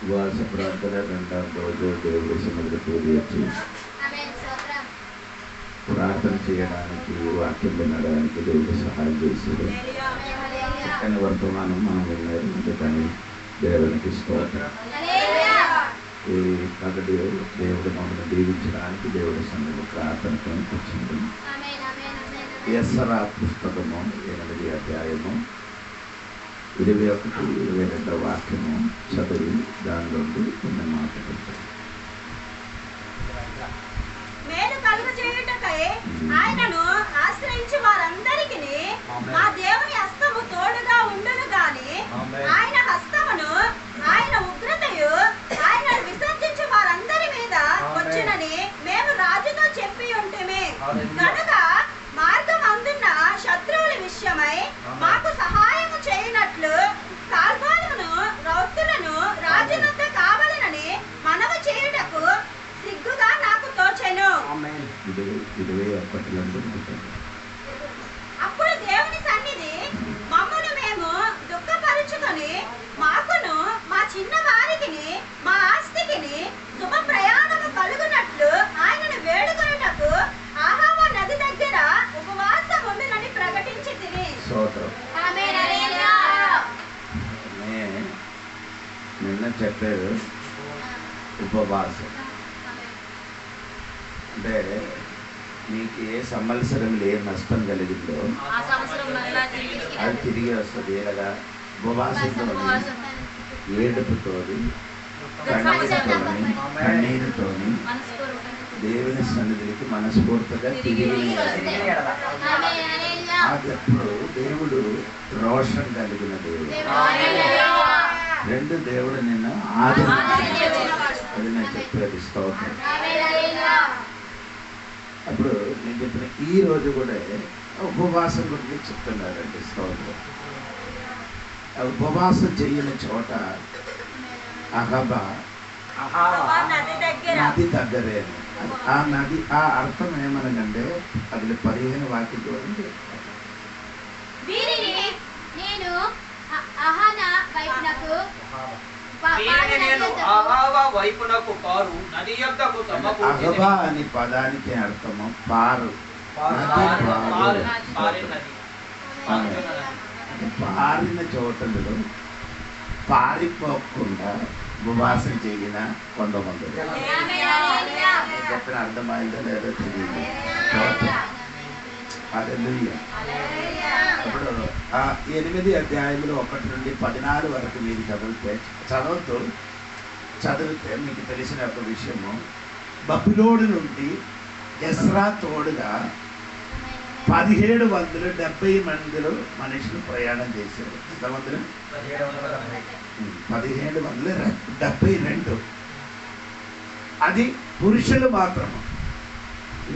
ఉపవాస ప్రార్థన రెండవ రోజు దేవుడి సన్నిధికి వచ్చి ప్రార్థన చేయడానికి, వాక్యం వినడానికి దేవుడు సహాయం చేశాడు. చక్కని వర్తమానం మనం విన్నారు. అందుకని దేవునికి స్తోత్రం. ఈ పగటి దేవుడు మమ్మల్ని దీవించడానికి దేవుడి సన్నిధిలో ప్రార్థనతో వచ్చింది. ఎస్రా పుస్తకము 8వ అధ్యాయము 21, 22 వాక్యము చదివి దాని నుండి కొన్ని మాటలు. మేలు కలుగు చేయుటకై ఆయనను ఆశ్రయించి వారందరికీ మా దేవుని హస్తము తోడుగా ఉండును గాని ఆయన హస్తమును ఆయన ఉగ్రతయు ఆయనను విసర్జించి వారందరి మీద వచ్చునని మేము రాజుతో చెప్పి ఉంటిమి. కనుక మార్గం అందున్న శత్రువుల విషయమై మాకు సహాయము చేయనట్లు కాల్బాలును రౌతులను రాజునొద్ద కావాలనని మనవి చేయుటకు సిగ్గుగా నాకు తోచెను. అప్పుడు దేవుని సన్నిధి మమ్మను మేము దుఃఖపరుచుకొని మాకును మా చిన్న వారికి మా ఆస్తికి శుభ ప్రయాణము కలుగునట్లు ఆయనను వేడుకొనుటకు ఆహావా నది దగ్గర ఉపవాసం ఉండునని ప్రకటించి తిని. నిన్న చెప్పారు ఉపవాసం అంటే మీకు ఏ సంవత్సరంలో ఏ నష్టం కలిగిందో అది తిరిగి వస్తుంది. ఎలాగా? ఉపవాసంతో, ఏడుపుతోని, కన్నీరుతోని దేవుని సన్నిధికి మనస్ఫూర్తిగా తిరిగి అప్పుడు దేవుడు రోషం కలిగిన దేవుడు. రెండు దేవుడు నిన్న ఆదరించాడు. అది నేను చెప్పేది స్తోత్రం. అప్పుడు నేను చెప్పిన ఈ రోజు కూడా ఉపవాసం గురించి చెప్తున్నారండి. స్తోత్రం. ఉపవాసం చేయని చోట అహబా నది దగ్గరే. ఆ నది ఆ అర్థం ఏమనగంటే అది 15 వాక్యం చూడండి. అహబా అని పదానికి అర్థము పారు. పారిన చోటలో పారిపోకుండా ఉపవాసం చేసిన కొంతమంది. చెప్పిన అర్థమైందో లేదో తెలియదు. ఇప్పుడు 8వ అధ్యాయంలో 1 నుండి 14 వరకు మీరు చదివితే మీకు తెలిసిన ఒక విషయము, బబులోను నుండి ఎస్రా తోడుగా 1770 మందిలో మనుషులు ప్రయాణం చేశారు. ఎంతమంది? 1772. అది పురుషులు మాత్రము.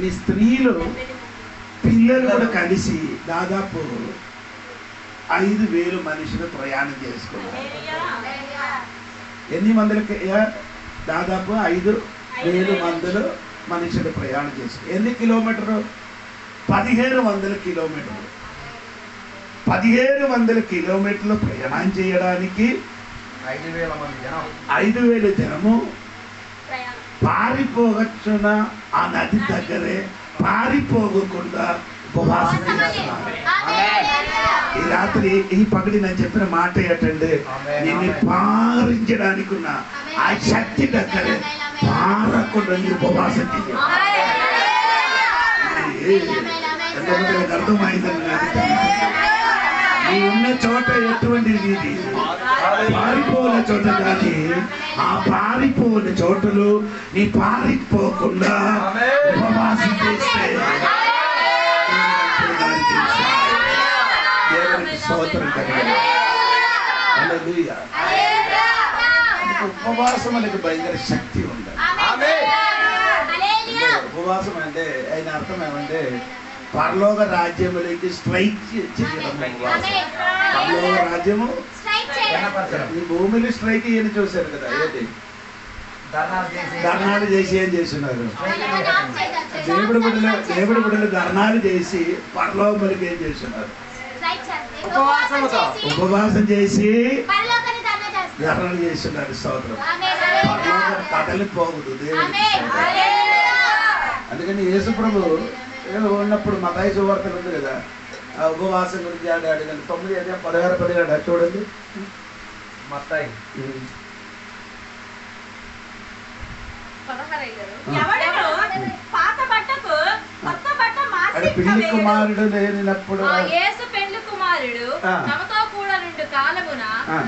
ఈ స్త్రీలు పిల్లలు కూడా కలిసి దాదాపు 5000 మనుషులు ప్రయాణం చేసుకున్నారు. ఎన్ని మందికి? దాదాపు 5000 మందిలో మనుషులు ప్రయాణం చేసుకున్నారు. ఎన్ని కిలోమీటరు? 1700 కిలోమీటర్లు. 1700 కిలోమీటర్లు ప్రయాణం చేయడానికి 5000 జనము పారిపోవచ్చున ఆ నది దగ్గరే పారిపోకుండా ఉపవాసం చేస్తున్నారు. ఈ రాత్రి ఈ పగటి నేను చెప్పిన మాట ఏంటంటే, నిన్ను పారించడానికి ఉన్న ఆ శక్తి దగ్గరే పారకుండా ఉపవాసం చేయాలి. ఎంతమందికి అర్థమైందని నీ ఉన్న చోట ఎటువంటిది? పారిపోయిన చోట కానీ ఆ పారిపోయిన చోటలు నీ పారిపోకుండా ఉపవాసం చేస్తే దేవునికి స్తోత్రం కలిగాలి. ఉపవాసం అనేది భయంకర శక్తి ఉంది. ఉపవాసం అంటే ఆయన అర్థం ఏమంటే పరలోక రాజ్యములకి స్ట్రైక్ చేయడం. పరలోక రాజ్యము ఈ భూమిని స్ట్రైక్ చేయని చూశారు కదా. ఏంటి? ధర్నాలు చేసి ఏం చేస్తున్నారు? దేవుడి బిడ్డలు ధర్నాలు చేసి పరలోకములకి ఏం చేస్తున్నారు? ఉపవాసం చేసి ధరణ చేస్తున్నాడు. స్తోత్రం. కదలిపోకూడదు దేవుడు. అందుకని యేసు ప్రభు ఉన్నప్పుడు మతాయి సువార్తలు ఉంది కదా, ఆ ఉపవాసం గురించి అడిగాను. 9:16-17 చూడండి. మత్తాయి పెళ్లి కుమారుడు లేనప్పుడు పెళ్లి కుమారుడు తమతో కూడా నుండి కాలమున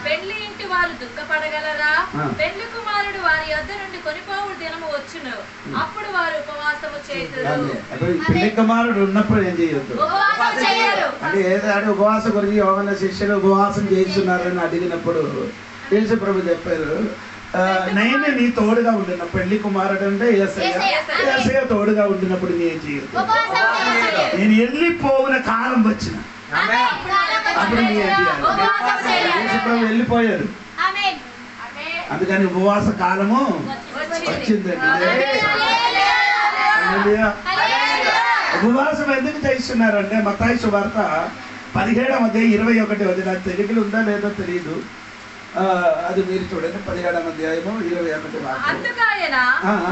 పెళ్లి ఇంటి వారు దుఃఖపడగలరా? పెళ్లి కుమారుడు వారి యొద్ద నుండి కొనిపోవు దినము వచ్చును, అప్పుడు వారు ఉపవాసము చేతురు. పెళ్లి కుమారుడు ఉన్నప్పుడు ఏం చేయొద్దు అంటే ఏదో ఉపవాసం గురించి యోగంలో శిష్యులు ఉపవాసం చేస్తున్నారని అడిగినప్పుడు యేసు ప్రభు చెప్పారు, నేను నీ తోడుగా ఉండిన పెళ్లి కుమారుడు అంటే యేసయ్య తోడుగా ఉండినప్పుడు నేను చేయొద్దు. నేను వెళ్ళిపోవున కాలం వచ్చిన అప్పుడు నేను చేయాలి. యేసు ప్రభు వెళ్ళిపోయారు, అందుకని ఉపవాస కాలము వచ్చిందండి. ఉపవాసం ఎందుకు చేస్తున్నారంటే మత్తాయి సువార్త 17:21 నాకు తెలుగులో ఉందా లేదో తెలియదు, అది మీరు చూడండి. 17:21. అందుకాయన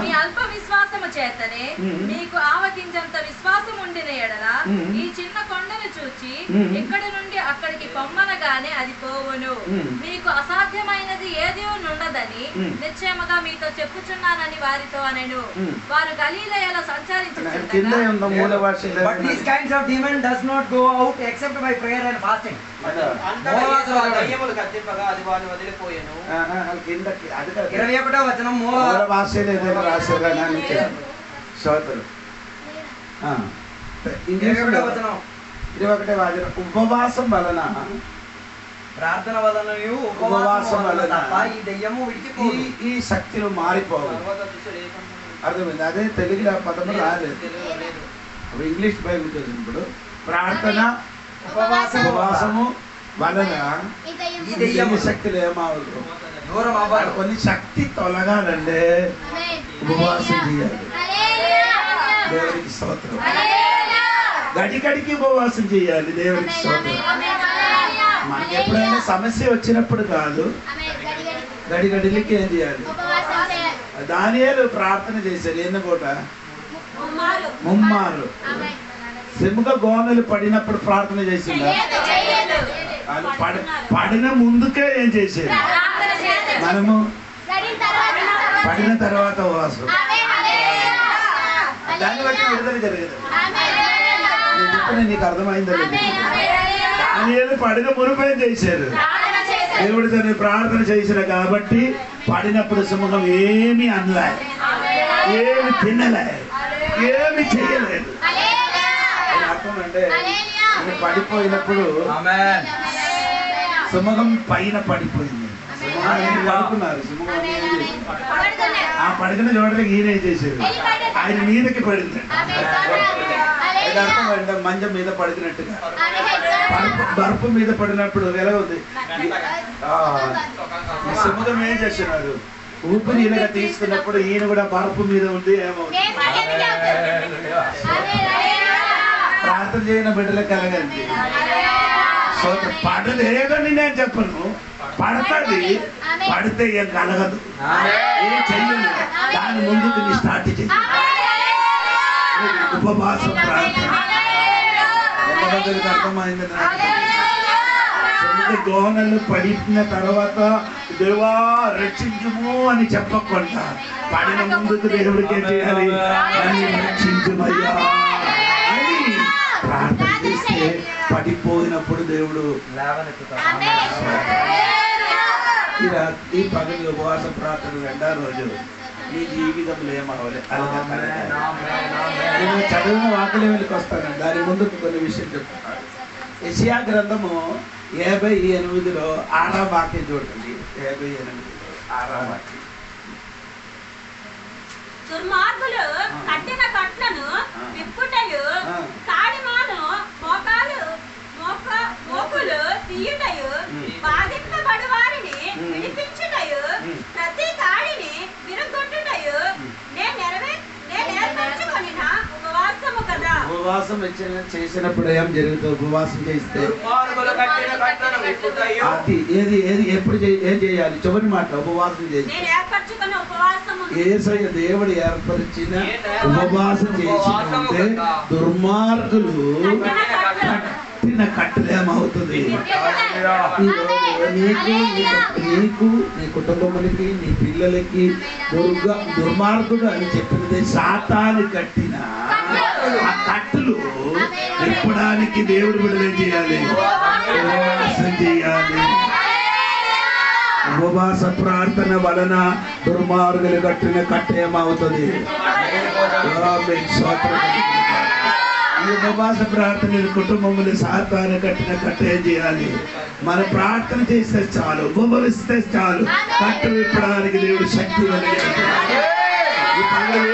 మీ అల్ప విశ్వాసము చేతనే మీకు ఆవకించంత విశ్వాసం ఉండిన ఎడల ఈ చిన్న కొండను చూచి ఇక్కడి నుండి అక్కడికి పొమ్మనగానే అది పోవును. మీకు అసాధ్యమైనది ఏది ఉండదని నిశ్చయముగా మీతో చెప్పుచున్నానని వారితో అనెను. వారు గలీలయలో సంచరించుచుండగా వదిలిపోయాను. 21వ వచనం మూల భాషలో ఏదైనా రాశారా? ఇంగ్లీష్లో 21వ వచనం ఉపవాసం వలన ప్రార్థన వలన ఉపవాసం వలన ఈ దయ్యము విడిచిపోదు, ఈ శక్తులు మారిపోవు. అర్థమైంది? అదే తెలుగులో పదము రాలేదు, ఇంగ్లీష్ బైబిల్ చదివినప్పుడు ప్రార్థన ఉపవాసము వలన ఈ దయ్యము శక్తులు ఏమవదు, దూరం అవ్వాలి. కొన్ని శక్తి తొలగాలంటే ఉపవాసం చేయాలి. దేవునికి స్తోత్రం. గడిగడికి ఉపవాసం చేయాలి. దేవునికి స్తోత్రం. మనకి ఎప్పుడైనా సమస్య వచ్చినప్పుడు కాదు, గడిగడికి ఏం చేయాలి? దానియేలు ప్రార్థన చేశారు. ఎన్ని పూట? ముమ్మారు. సింహ గోనెలు పడినప్పుడు ప్రార్థన చేసిందా? పడిన ముందుకే ఏం చేసేది? మనము పడిన తర్వాత ఉపవాసం. దాన్ని బట్టి విడుదల జరిగేది. నేను చెప్పిన నీకు అర్థమైందా? దానియేలు పడిన మునుపే చేశారు. దేవుడు తను ప్రార్థన చేసిన కాబట్టి పడినప్పుడు సింహం ఏమి అనలే, ఏమి తినలే, ఏమి చేయలేదు. అర్థం అంటే పడిపోయినప్పుడు సింహం పైన పడిపోయింది. పడుకున్నారు. సింహం ఆ పడిన చోటకి ఈయన చేసేది, ఆయన మీదకి పడింది. అర్థం అంటే మంచం మీద పడినట్టుగా బర్ఫ్ మీద పడినప్పుడు ఎలా ఉంది? సింహం ఏం చేస్తున్నారు? ఊపిరి ఇలాగా తీసుకున్నప్పుడు ఈయన కూడా బర్ఫ్ మీద ఉంది. ఏమవుతుంది? ప్రార్థన చేయని బిడ్డలకు కలగండి. పడలేదని నేను చెప్పను, పడతాది. పడితే ఏం కలగదు, ఏం చెయ్యను. దాని ముందుకు నీ స్టార్ట్ చేయి. ఉపవాసం ప్రార్థన అర్థమైంది. గోనలు పడిన తర్వాత దేవా రక్షించుము అని చెప్పకుండా పడిన ముందుకు దేవుడికి ఏం చేయాలి? నన్ను రక్షించుమయ్యా అని ప్రార్థన చేస్తే పడిపోయినప్పుడు దేవుడు ఈ పగలి ఉపవాస ప్రార్థన 2వ రోజు నీ జీవితంలో ఏమవ్వాలి? నేను చదివిన వాక్యం వెళ్ళి వస్తానండి. దాని ముందుకు కొన్ని విషయం చెప్తున్నాను. యెషయా గ్రంథము 58లో 6వ వాక్యం చూడండి. 58 6వ వాక్యం. దుర్మార్గులు కట్టిన కట్లను విప్పుటయు, కాడిమాను మోకులు తీయుటయు, బాధింపబడు వారిని విడిపించుటయు, ప్రతి కాడిని విరగొట్టుటయు నేను ఏర్పరచుకొనిన ఉపవాసము కదా. ఉపవాసం చేసినప్పుడు ఏం జరుగుతుంది? ఉపవాసం చేస్తే అది ఏది ఏది ఎప్పుడు ఏం చేయాలి? చివరి మాట ఉపవాసం చేసి యేసయ్య దేవుడు ఏర్పరిచిన ఉపవాసం చేసి ఉంటే దుర్మార్గులు కట్టిన కట్టలేమవుతుంది. నీకు నీ కుటుంబములకి నీ పిల్లలకి దుర్మార్గుడు అని చెప్పినది సాతాను కట్టిన ఆ కట్టులు విప్పడానికి దేవుడు విడుదల చేయాలి, ఉపవాసం చేయాలి. ఉపవాస ప్రార్థన వలన దుర్మార్గులు కట్టిన కట్టేమవుతుంది. ఈ ఉపవాస ప్రార్థన కుటుంబములు సాతాను కట్టిన కట్టే చేయాలి. మన ప్రార్థన చేస్తే చాలు, ఉపవసిస్తే చాలు, కట్టు విప్పడానికి దేవుడు శక్తి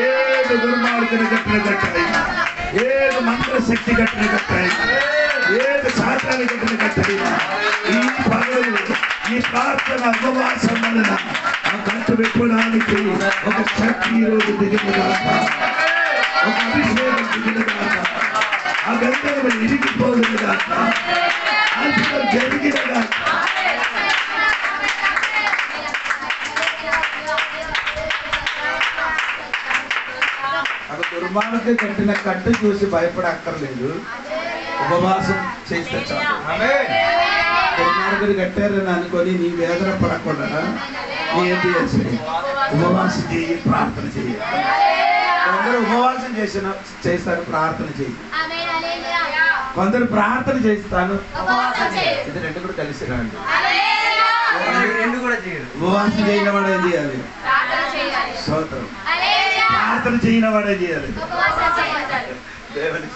ఏడు దుర్మార్గులు కట్టిన కట్టాయి, ఏడు మంత్ర శక్తి కట్టిన కట్టాయి, ఏడు సాతాను కట్టిన కట్టాయి. ఈ పనులు ఈ ప్రార్థన ఉపవాసం వలన ఆ కట్టు విప్పడానికి ఒక శక్తి ఈరోజు దిగినదాక, ఒక అభిషేకం దిగినదాక, ఆ గంటలు ఇరిగిపోదుగాక, అద్భుతం జరిగినగాక. దుర్మార్గం కట్టిన కట్టు చూసి భయపడక్కర్లేదు, ఉపవాసం చేస్తే చాలు. దుర్మార్గులు కట్టారని అనుకొని నీ వేదన పడకుండా ఏంటి చేసి ఉపవాసం చేయి, ప్రార్థన చేయి. కొందరు ఉపవాసం చేస్తారు, ప్రార్థన చేయి. కొందరు ప్రార్థన చేస్తాను, ఇది రెండు కూడా కలిసి రండి. ఉపవాసం చేయని వాడు ఏం చేయాలి? స్తోత్రం. ప్రార్థన చేయని వాడు ఏం చేయాలి? దేవునికి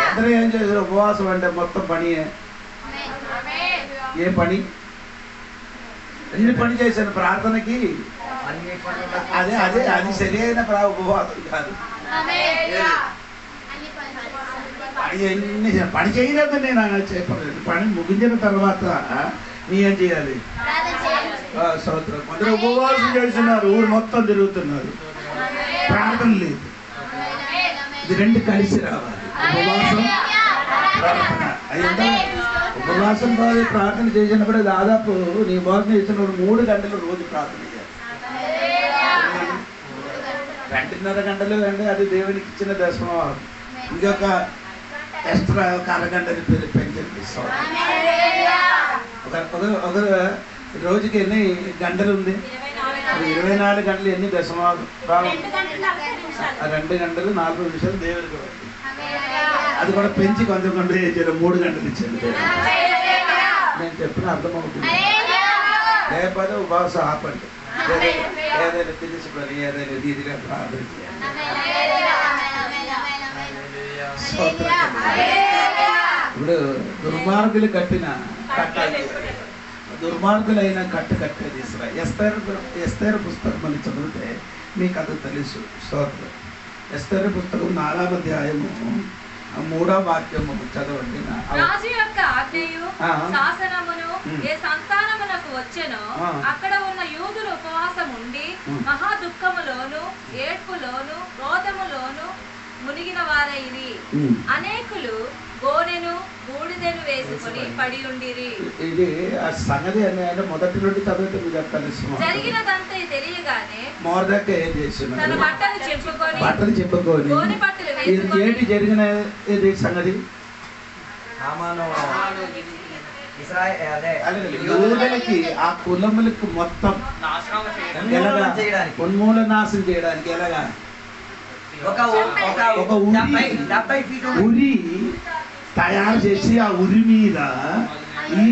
అందరూ ఏం చేశారు? ఉపవాసం అంటే మొత్తం పని. ఏ పని? ఎన్ని పని చేశాను ప్రార్థనకి? అదే అదే అది సరి అయిన ఉపవాసం కాదు. పని చేయలేదు నేను చెప్పలేదు. పని ముగించిన తర్వాత నీ ఏం చేయాలి? సంవత్సరం కొందరు ఉపవాసం చేస్తున్నారు, ఊరు మొత్తం తిరుగుతున్నారు, ప్రార్థన లేదు. ఇది రెండు కలిసి రావాలి, ఉపవాసం ప్రార్థన. అయ్యిందా? ఉపవాసం ప్రార్థన చేసినప్పుడు దాదాపు నీ ఉపవాసం చేసినప్పుడు 3 గంటలు రోజు ప్రార్థన చేయాలి. 2.5 గంటలు అంటే అది దేవునికి ఇచ్చిన దర్శనం. ఇంకొక ఎక్స్ట్రా ఒక అరగంటని పెంచండి. ఒక రోజుకి ఎన్ని గంటలు ఉంది? 24 గంటలు ఎన్ని దశమాలు? 2 గంటలు 40 నిమిషాలు దేవుడికి. అది కూడా పెంచి కొంచెం 3 గంటలు ఇచ్చాను. నేను చెప్పిన అర్థమవుతుంది. లేకపోతే ఉపవాసం ఆపండి, ఏదైనా తెలుసుకొని ఏదైనా రీతిగా ప్రార్థన చేయాలి. ఇప్పుడు దుర్మార్గులు కట్టిన దుర్మార్గులైన కట్టేది ఇస్రాయేల్. ఎస్తేరు పుస్తకం అని చదివితే మీకు అది తెలుసు. స్తోత్రం. ఎస్తేరు పుస్తకం 4వ అధ్యాయము 3వ వాక్యము చదవండి. రాజు యొక్క ఆజ్ఞయు శాసనమును ఏ సంతానమునకు వచ్చెనో అక్కడ ఉన్న యూదులు ఉపవాసం ఉండి మహా దుఃఖములోను ఏడ్పులోను క్రోధములోను మునిగిన వారైరి. అనేకులు గోనెను బూడిదెను వేసుకొని పడి ఉండిరి. ఇది ఆ సంగతి అని మొదటి నుండి చదివితే మీకు తెలుసు. జరిగినదంతా తెలియగానే మొర్దెకై ఏం చేస్తున్నాడు? తన బట్టలు చెప్పుకొని గోనె బట్టలు వేసుకొని. ఏంటి జరిగిన సంగతి? యూదులకి ఆ కులములకు మొత్తం ఉన్మూలనాశనం చేయడానికి ఎలాగా? ఒక ఉరి తయారు చేసి ఆ ఉరి మీద ఈ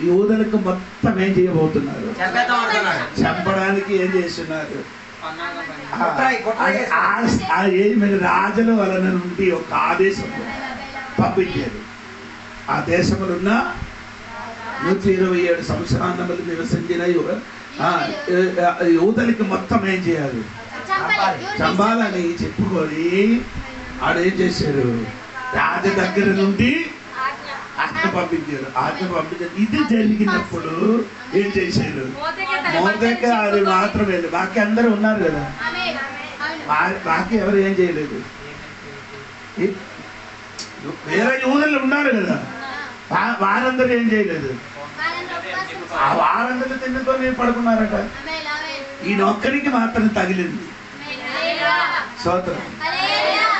యూదులకు మొత్తం ఏం చేయబోతున్నారు? చంపడానికి ఏం చేస్తున్నారు? రాజుల వలన నుండి ఒక ఆదేశం పంపించారు. ఆ దేశంలో ఉన్న 127 సంవత్సరాలు నివసించిన యూదులకి మొత్తం ఏం చేయాలి? చంపాలని చెప్పుకొని ఆడేం చేశారు? రాజు దగ్గర నుండి ఆజ్ఞ పంపించారు. ఇది జరిగినప్పుడు ఏం చేశారు? మొర్దెకై అది మాత్రమే, బాకీ అందరూ ఉన్నారు కదా, బాకీ ఎవరు ఏం చేయలేదు. వేరే యూదులు ఉన్నారు కదా, వారందరూ ఏం చేయలేదు, ఆ వారందరూ తిన్నుకొని పడుకున్నారట. ఈయన ఒక్కరికి మాత్రం తగిలింది. స్తోత్రం.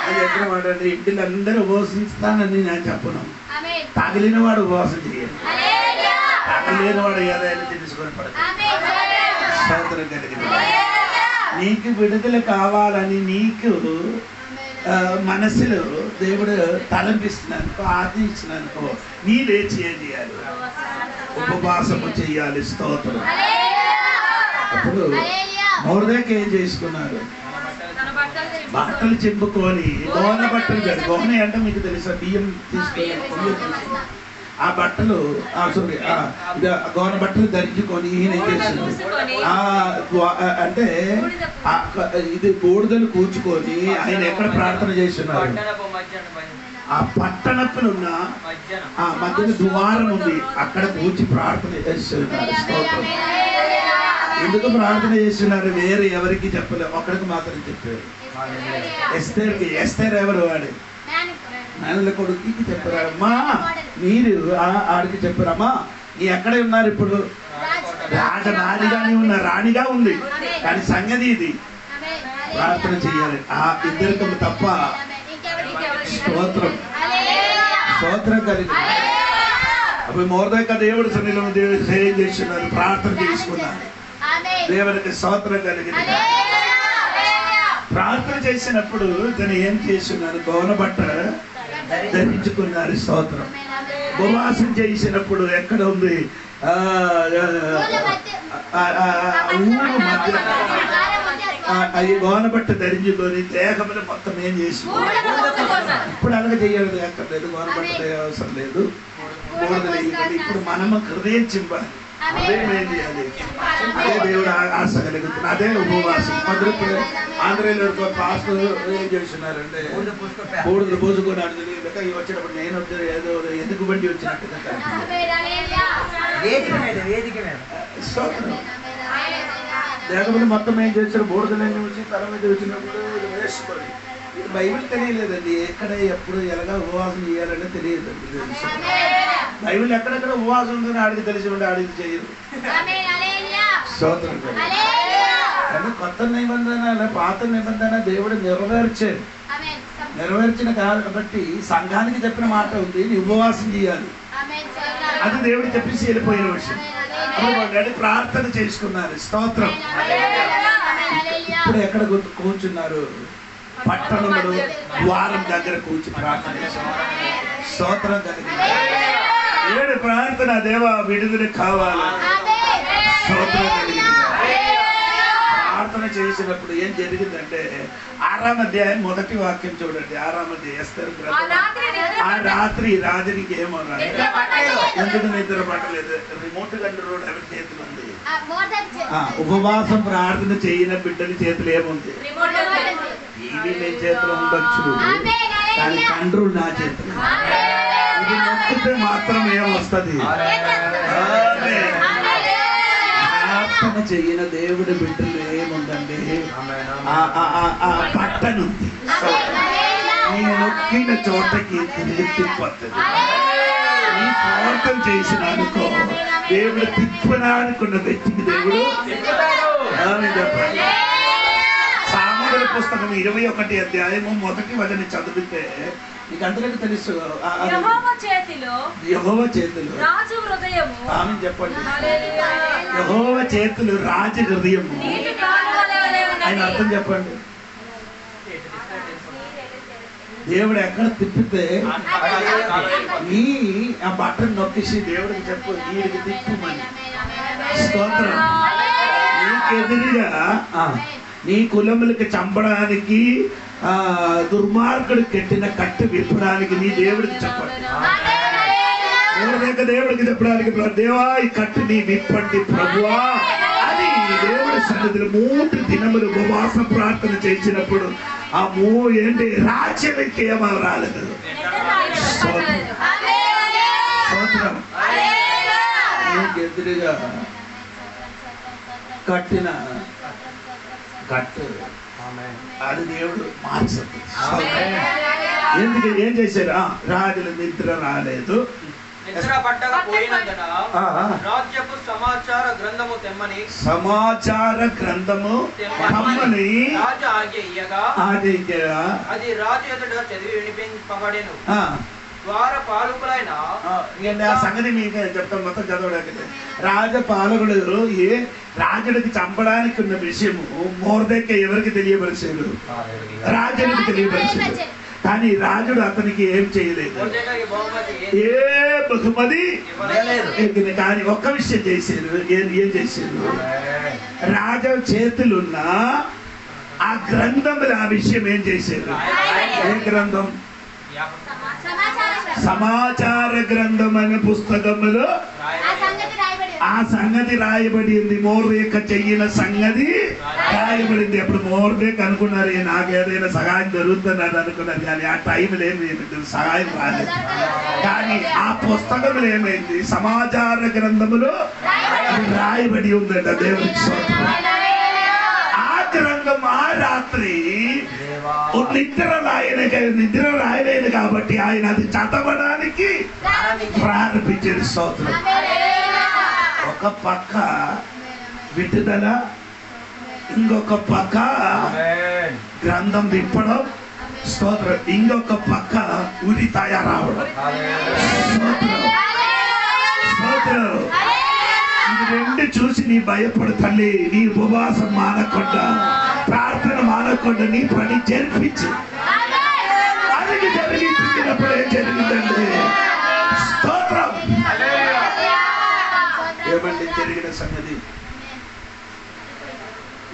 అది ఎక్కడ వాడండి, ఇంటిలో అందరూ ఉపవసిస్తానని నేను చెప్పను. తగిలిన వాడు ఉపవాసం చేయాలి, తగలేని వాడు ఏదైనా తెలుసుకొని పడతాడు. స్తోత్రం కలిగిన నీకు విడుదల కావాలని నీకు మనసులో దేవుడు తలంపిస్తున్నానుకో, ఆదించినానుకో, నీ లేచి ఏం చేయాలి, ఉపవాసము చేయాలి. స్తోత్రం. అప్పుడు మొర్దెకై ఏం చేసుకున్నాడు, బట్టలు చింపుకొని, గోన బట్టలు కాదు, గోన అంటే మీకు తెలుసా, బియ్యం తీసుకొని ఆ బట్టలు గోన బట్టలు ధరించుకొని ఈయన ఏం చేస్తున్నాడు, అంటే ఇది బూడిదలు కూర్చుకొని ఆయన ఎక్కడ ప్రార్థన చేస్తున్నారు, ఆ పట్టణప్పులున్న ఆ మధ్యన ద్వారం ఉంది, అక్కడ కూర్చి ప్రార్థన చేస్తున్నారు. ఎందుకు ప్రార్థన చేస్తున్నారు, వేరే ఎవరికి చెప్పలేదు, ఒక్కడికి మాత్రం చెప్పారు. ఎస్తేర్కి. ఎస్తేర్ ఎవరు, వాడు నాన్నల కొడుకుకి చెప్పారు. అమ్మా మీరు ఆడికి చెప్పారమ్మా నీ ఎక్కడ ఉన్నారు ఇప్పుడు, రాజరాణిగానే ఉన్న రాణిగా ఉంది, కానీ సంగతి ఇది ప్రార్థన చేయాలి ఆ ఇద్దరికి తప్ప. స్తోత్రం. స్తోత్రం కలిగి అప్పుడు మొర్దెకై దేవుడి సన్నిధిలో సేవ చేస్తున్నారు, ప్రార్థన చేసుకున్నారు. దేవునికి స్తోత్రం కలిగింది. ప్రార్థన చేసినప్పుడు తను ఏం చేస్తున్నారు, గోన బట్ట ధరించుకున్నారు. స్తోత్రం. ఉపవాసం చేసినప్పుడు ఎక్కడ ఉంది, ఊరు మధ్య అది గోన బట్ట ధరించుకొని దేహములు మొత్తం ఏం చేసి, ఇప్పుడు అలాగే చేయాలి, ఎక్కర్లేదు, గోన బట్ట అవసరం లేదు, ఇప్పుడు మనము హృదయం చింపాలి, హృదయం ఏం చేయాలి, అదే దేవుడు ఆశ కలుగుతుంది, అదే ఉపవాసం. ఆంధ్రలో పాస్టర్ ఏం చేస్తున్నారంటే బూడిదలు పోసుకోవడానికి వచ్చేటప్పుడు నేను ఏదో ఎందుకు బండి వచ్చినట్టు లేకపోతే మొత్తం ఏం చేస్తారు, బూడిదలన్నీ వచ్చి తల మీద వచ్చినప్పుడు వేసుకొని. బైబిల్ తెలియలేదండి, ఎక్కడ ఎప్పుడు ఎలాగా ఉపవాసం చేయాలని తెలియదండి. బైబిల్ ఎక్కడెక్కడ ఉపవాసం ఉందని ఆడికి తెలిసి ఉండి ఆడికి చేయరు. స్తోత్రం. కానీ కొత్త నిబంధన పాత నిబంధన దేవుడు నెరవేర్చిన కాబట్టి సంఘానికి చెప్పిన మాట ఉంది, ఉపవాసం చేయాలి, అది దేవుడు చెప్పేసి వెళ్ళిపోయిన విషయం. అప్పుడు ప్రార్థన చేసుకున్నారు. స్తోత్రం. ఇప్పుడు ఎక్కడ కూర్చున్నారు, పట్టణంలో ద్వారం దగ్గర కూర్చి ప్రార్థన చేస్తున్నారు. స్తోత్రం కలిగింది. ఏడు ప్రార్థన, దేవా విడుదల కావాలి. స్తోత్రం కలిగింది. ప్రార్థన చేసినప్పుడు ఏం జరిగిందంటే 6వ అధ్యాయం 1వ వాక్యం చూడండి. 6వ అధ్యాయం ఎస్తేరు గ్రంథం. ఆ రాత్రి రాజునికి ఏమో ఎందుకు నిద్ర పట్టలేదు, రిమోట్ కంట్రోల్ ఎవరి చేతులు ఉంది, ఉపవాసం ప్రార్థన చేయని బిడ్డల చేతులు ఏముంది, టీవీ మీ చేతిలో ఉండొచ్చు, కానీ కంట్రోల్ నా చేతులు. ఇది నొక్కితే మాత్రం ఏమొస్తుంది, ప్రార్థన చెయ్యిన దేవుడి బిడ్డలు ఏముందండి, ఆ బట్టను నేను నొక్కిన చోటకి తిరిగి తిప్పొస్తుంది. నీ ప్రార్థన చేసిన అనుకో, దేవుడు తిప్పనానుకున్న వ్యక్తికి దేవుడు చెప్పండి. సామెతల పుస్తకం 21వ అధ్యాయము 1వ వచనం చదివితే నీకు అందరికీ తెలుసు, యెహోవా చేతులు రాజు హృదయము. ఆమె చెప్పండి. యెహోవా చేతులు రాజు హృదయము. ఆయన అర్థం చెప్పండి. దేవుడు ఎక్కడ తిప్పితే నీ ఆ బట్టను నొక్కేసి దేవుడికి చెప్పు, వీడికి తిప్పమని. స్తోత్రం. నీకెదురుగా నీ కులములకి చంపడానికి దుర్మార్గుడు కట్టిన కట్టు విప్పడానికి నీ దేవుడికి చెప్పండి. దేవుడికి చెప్పడానికి, దేవా ఈ కట్టు నీ విప్పండి ప్రభువా అని దేవుడి సన్నిధిలో 3 దినములు ఉపవాస ప్రార్థన చేసినప్పుడు ఆ ఏంటి రాజ్యానికి ఏమో రాలేదు. ఎదురుగా కట్టిన కట్టు అది దేవుడు మార్చదు. ఎందుకు ఏం చేశారు, రాజుల నిద్ర రాలేదు, నిద్రపట్టక పోయినందున రాజ్యపు సమాచార గ్రంథము తెమ్మని రాజు ఆజ్ఞ అది రాజు ఎదుట చదివి వినిపింపబడెను. ద్వారపాలకులైన ఆ సంగతి మీకు చెప్తాను, మొత్తం చదవడానికి. రాజపాలకుడు రాజుడికి చంపడానికి ఉన్న విషయము మొర్దెకై ఎవరికి తెలియపరిచాడు? రాజునికి తెలియపరిచాడు. కానీ రాజుడు అతనికి ఏం చేయలేదు, ఏ బహుమతి కానీ ఒక్క విషయం చేశారు. ఏం చేశారు? రాజు చేతులున్న ఆ గ్రంథములు ఆ విషయం ఏం చేశారు? ఏ గ్రంథం? సమాచార గ్రంథం అనే పుస్తకములో ఆ సంగతి రాయబడింది. మోర్దేక చెయ్యిన సంగతి రాయబడింది. అప్పుడు మోర్దేక అనుకున్నారు నాకు ఏదైనా సహాయం జరుగుతున్నది అనుకున్నారు, కానీ ఆ టైంలో ఏమైంది? సహాయం రాలేదు. కానీ ఆ పుస్తకంలో ఏమైంది? సమాచార గ్రంథములో రాయబడి ఉందంట. దేవునికి స్తోత్రం. ఆ గ్రంథం ఆ రాత్రి నిద్ర రాయలేదు కాబట్టి ఆయన అది చదవడానికి ప్రారంభించారు. స్తోత్రం. ఒక పక్క విడుదల, ఇంకొక పక్క గ్రంథం విప్పడం. స్తోత్రం. ఇంకొక పక్క ఉరి తయారవడం. స్తోత్రం. ఇది రెండు చూసి నీ భయపడు తల్లి. నీ ఉపవాసం మానకుండా, ప్రార్థన మానకుండా నీ పని జరిపించు. అది జరిగినప్పుడు ఏం జరిగిందండి? స్తోత్రం. ఏమండి జరిగిన సంగతి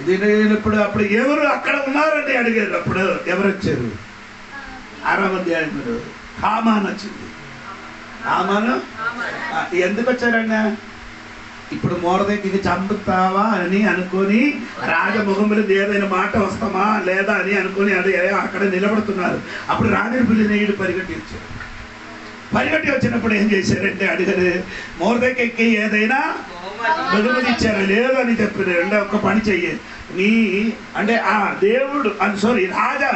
ఇది? నేను అప్పుడు ఎవరు అక్కడ ఉన్నారండి అడిగారు. అప్పుడు ఎవరు వచ్చారు? 6వ అధ్యాయంలో హామాను వచ్చింది. హామాను ఎందుకు వచ్చారన్నా? ఇప్పుడు మొర్దెకైని చంపుతావా అని అనుకొని రాజముఖములు ఏదైనా మాట వస్తామా లేదా అని అనుకొని అదే అక్కడ నిలబడుతున్నారు. అప్పుడు రాజుని పిల్లినీయుడు పరిగెట్టి వచ్చారు. పరిగెట్టి వచ్చినప్పుడు ఏం చేశారంటే అడిగారు, మొర్దెకైకి ఏదైనా బహుమతి ఇచ్చారా? లేదు అని చెప్పారు. అంటే ఒక పని చెయ్యి, నీ అంటే ఆ దేవుడు రాజా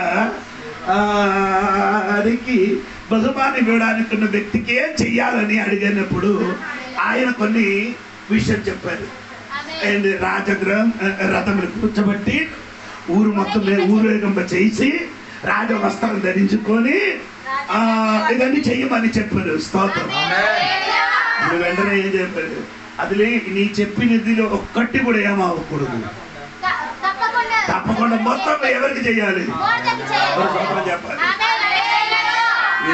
అదికి బహుమానం ఇవ్వడానికి ఉన్న వ్యక్తికి ఏం చెయ్యాలని అడిగినప్పుడు ఆయన కొన్ని విషయం చెప్పారు. అండ్ రథములు కూర్చోబట్టి ఊరు మొత్తం మీద ఊరేగింప చేసి రాజ వస్త్రం ధరించుకొని ఇవన్నీ చెయ్యమని చెప్పారు. స్తోత్రం. వెంటనే ఏం చెప్పారు? అది నీ చెప్పినదిలో ఒక్కటి కూడా ఏమవ్వకూడదు, తప్పకుండా మొత్తం ఎవరికి చెయ్యాలి? చెప్పాలి.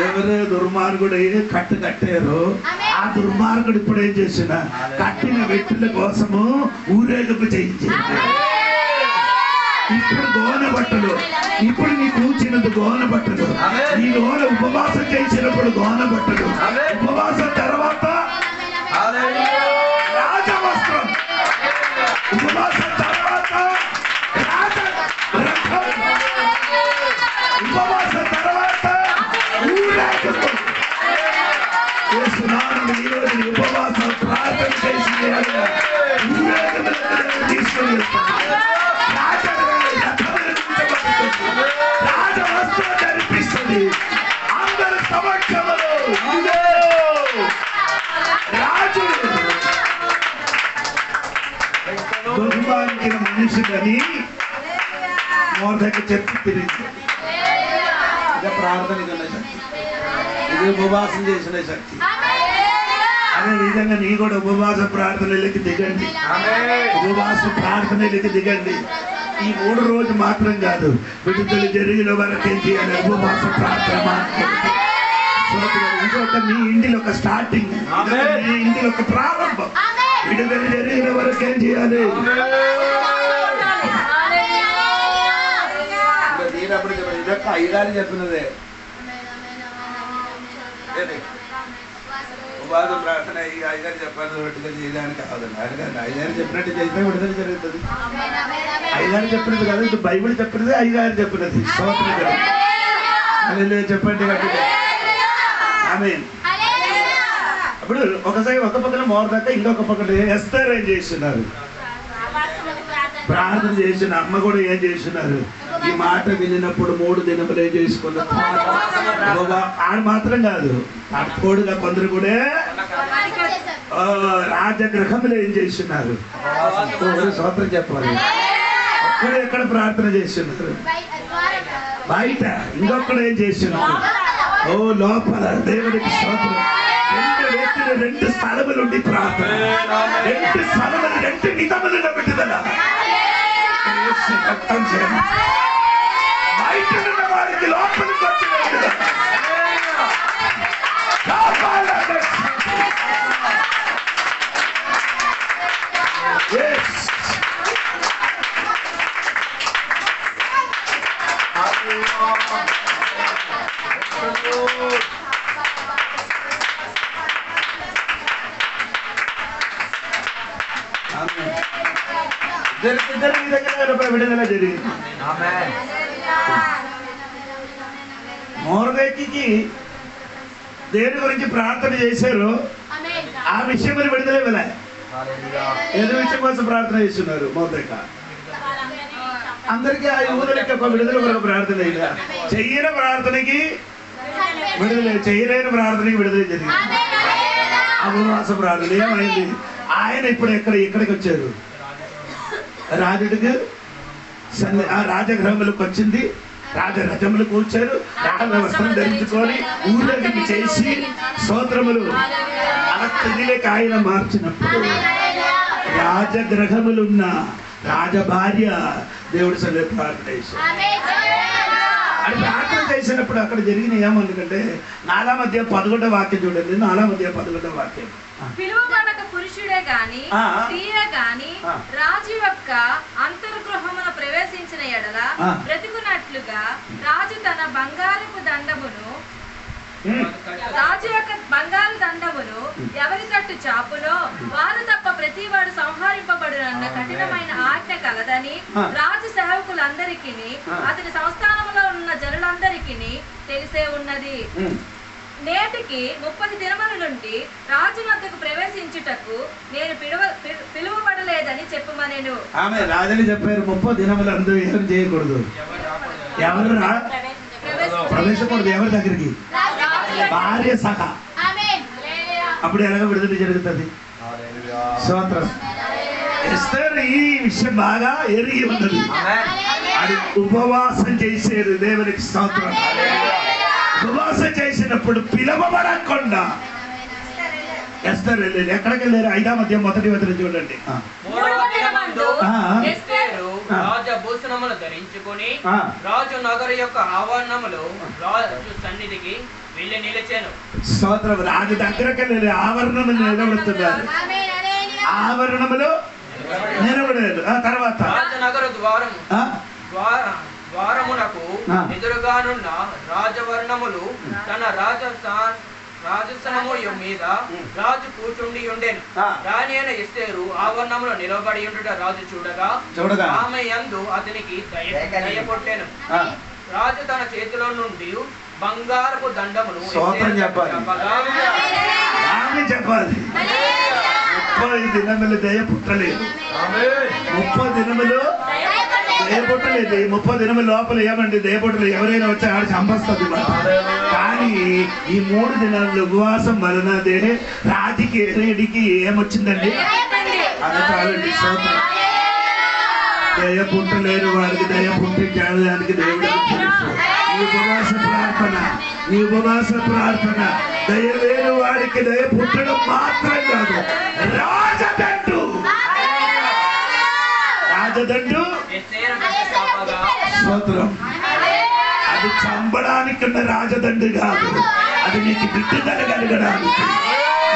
ఎవరు దుర్మార్గుడు కట్టు కట్టారో ఆ దుర్మార్గుడు ఇప్పుడు ఏం చేసిన కట్టిన వ్యక్తుల కోసము ఊరేగింపు చేయించారు. ఇప్పుడు గోనె బట్టలు, ఇప్పుడు నీ కూర్చున్నది గోనె బట్టలు. నీ గోనె ఉపవాసం చేసినప్పుడు గోనె బట్టలు, ఉపవాసం తర్వాత రాజవస్త్రం, ఉపవాసం తర్వాత ఉపవాసం తర్వాత ఊరేగింపు. ఈరోజు ఉపవాసం ప్రార్థన చేసి తీసుకొని రాజవస్త్రం కనిపిస్తుంది అందరి సమక్షంలో. రాజు బహుమానించిన మనిషిని మొర్దెకై చెప్పి తిరిగి ఇదే ప్రార్థనకి ఉన్న శక్తి, ఇది ఉపవాసం చేసిన శక్తి. అదే విధంగా నీ కూడా ఉపవాస ప్రార్థనలకి దిగండి, ఉపవాస ప్రార్థనలకి దిగండి. ఈ 3 రోజు మాత్రం కాదు, విడుదల జరిగిన వరకు ఏం చేయాలి? ఉపవాస ప్రార్థన. ఇంకొక మీ ఇంటిలో ఒక స్టార్టింగ్, మీ ఇంటిలో ఒక ప్రారంభం. విడుదల జరిగిన వరకు ఏం చేయాలి? ఇదొక అయ్యగారు చెప్పినదే. ఉపవాస ప్రార్థన అయ్యగారు చెప్పారు విడుదల చేయడానికి కాదండి. అయ్యగారు చెప్పినట్టు చేస్తే విడుదల జరుగుతుంది. అయ్యగారు చెప్పినది కదా, ఇది బైబిల్ చెప్పినది, అయ్యగారు చెప్పినది. స్తోత్రం చెప్పండి. ఆమేన్. అప్పుడు ఒకసారి ఒక పక్కన మొర్దెకై, ఇంకొక పక్కన ఎస్తేర్ ఏం చేస్తున్నారు? ప్రార్థన చేసిన అమ్మ కూడా ఏం చేస్తున్నారు? ఈ మాట వినినప్పుడు 3 దినములు ఏం చేసుకున్నారు? ఆడ మాత్రం కాదు, తోడుగా కొందరు కూడా రాజగృహంలో ఏం చేస్తున్నారు? స్తోత్రం చెప్పాలి. ఒక్కడు ఎక్కడ ప్రార్థన చేస్తున్నారు? బయట. ఇంకొకడు ఏం చేస్తున్నారు? ఓ లోపల. దేవుడికి స్తోత్రం. రెండు వ్యక్తులు రెండు స్థలములు ఉండి ప్రార్థన, రెండు స్థలములు రెండు నిజములుగా పెట్టుదల. బయట ఉన్న వారికి లోపలికి వచ్చి విడుదల జరిగింది. మోర్దెకీకి దేని గురించి ప్రార్థన చేశారు? ఆ విషయం మరి విడుదల ఇవ్వలే. ఏదో విషయం కోసం ప్రార్థన చేస్తున్నారు మోర్దెకా. అందరికీ ఆ యూదులకి ఒక విడుదల కొరకు ప్రార్థన అయినా చెయ్యని ప్రార్థనకి విడుదల, చేయలేని ప్రార్థనకి విడుదల జరిగింది. ఉపవాస ప్రార్థన ఏమైంది? ఆయన ఇప్పుడు ఎక్కడికి వచ్చారు? రాజుడికి ఆ రాజగృహములకు వచ్చింది. రాజరథములు కూర్చారు. రాజ వస్త్రం ధరించుకొని ఊరేగింపు చేసి స్తోత్రములు ఆ స్థితిలోకి ఆయన మార్చినప్పుడు రాజగృహములున్న రాజభార్య దేవుడి సన్నిధిలో ప్రార్థన చేశారు. అని ప్రార్థన చేసినప్పుడు అక్కడ జరిగిన ఏమనుకంటే 4:11 వాక్యం చూడండి. 4:11 వాక్యం. పిలువబడక పురుషుడే గాని స్త్రీయే గాని రాజు యొక్క అంతర్గృహమున ప్రవేశించిన ఎడల బ్రతుకున్నట్లుగా రాజు తన బంగారపు దండమును ఎవరి తట్టు చాపులో వారు తప్ప ప్రతి వాడు సంహరింపబడునన్న కఠినమైన ఆజ్ఞ కలదని రాజు సేవకులందరికీ అతని సంస్థానంలో ఉన్న జనులందరికీ తెలిసే ఉన్నది. నేటికి 30 దినముల నుండి రాజు వద్దకు ప్రవేశించుటకు నేను పిలువబడలేదని చెప్పమనేను. ఆమె రాజని చెప్పారు 30 దినములు అందరూ ఏం చేయకూడదు. ఎవరు ప్రవేశకూడదు? ఎవరి దగ్గరికి? భార్య సహా. అప్పుడు ఎలాగ విడుదల జరుగుతుంది? స్తోత్రం. ఎస్తేర్ ఈ విషయం బాగా ఎరిగి ఉన్నది. అది ఉపవాసం చేసేది. దేవునికి స్తోత్రం. ఉపవాసం చేసినప్పుడు పిలవబడకుండా ఎస్తేర్ వెళ్ళేది. ఎక్కడికి వెళ్ళారు? 5వ అధ్యాయం 1వ వచనం చూడండి. రాజభూషణములు ధరించుకొని రాజు నగరు యొక్క ఆవరణములు రాజు సన్నిధికి వెళ్ళి నిలిచాను. స్తోత్రం. రాజు దగ్గరకి వెళ్ళి ఆవరణములు నిలబడుతున్నారు. ఆవరణములు నిలబడలేదు. తర్వాత రాజనగరు ద్వారమునకు ఎదురుగానున్న రాజవర్ణములు తన రాజసనము మీద రాజు కూర్చుండి ఉండేను. రాణి అయిన ఎస్తేరు ఆవరణంలో నిలబడి ఉండుట రాజు చూడగా ఆమె యందు అతనికి దయ పుట్టెను. రాజు తన చేతిలో నుండి బంగారపు దండమును చెప్పాలి. 30 దినములు దయ పుట్టలేదు. 30 దినములు దయ పుట్టలేదు. 30 దినముల లోపల ఏమండి దయ పుట్టలేదు. ఎవరైనా వచ్చి ఆడ చంపస్తుంది. కానీ ఈ 3 దినాలు ఉపవాసం వలన రాజుకి రెడ్డికి ఏమొచ్చిందండి? అదటాలండి. స్తోత్రం. దయ పుట్టలేని వారికి దయ పుట్టించడానికి దేవుడు ఈ ఉపవాస ప్రార్థన దయ లేని వాడికి దయ పుట్టడం మాత్రం కాదు, రాజదండు స్తోత్రం. అది చంపడానికి ఉన్న రాజదండు కాదు, అది నీకు విడుదల కలగడానికి,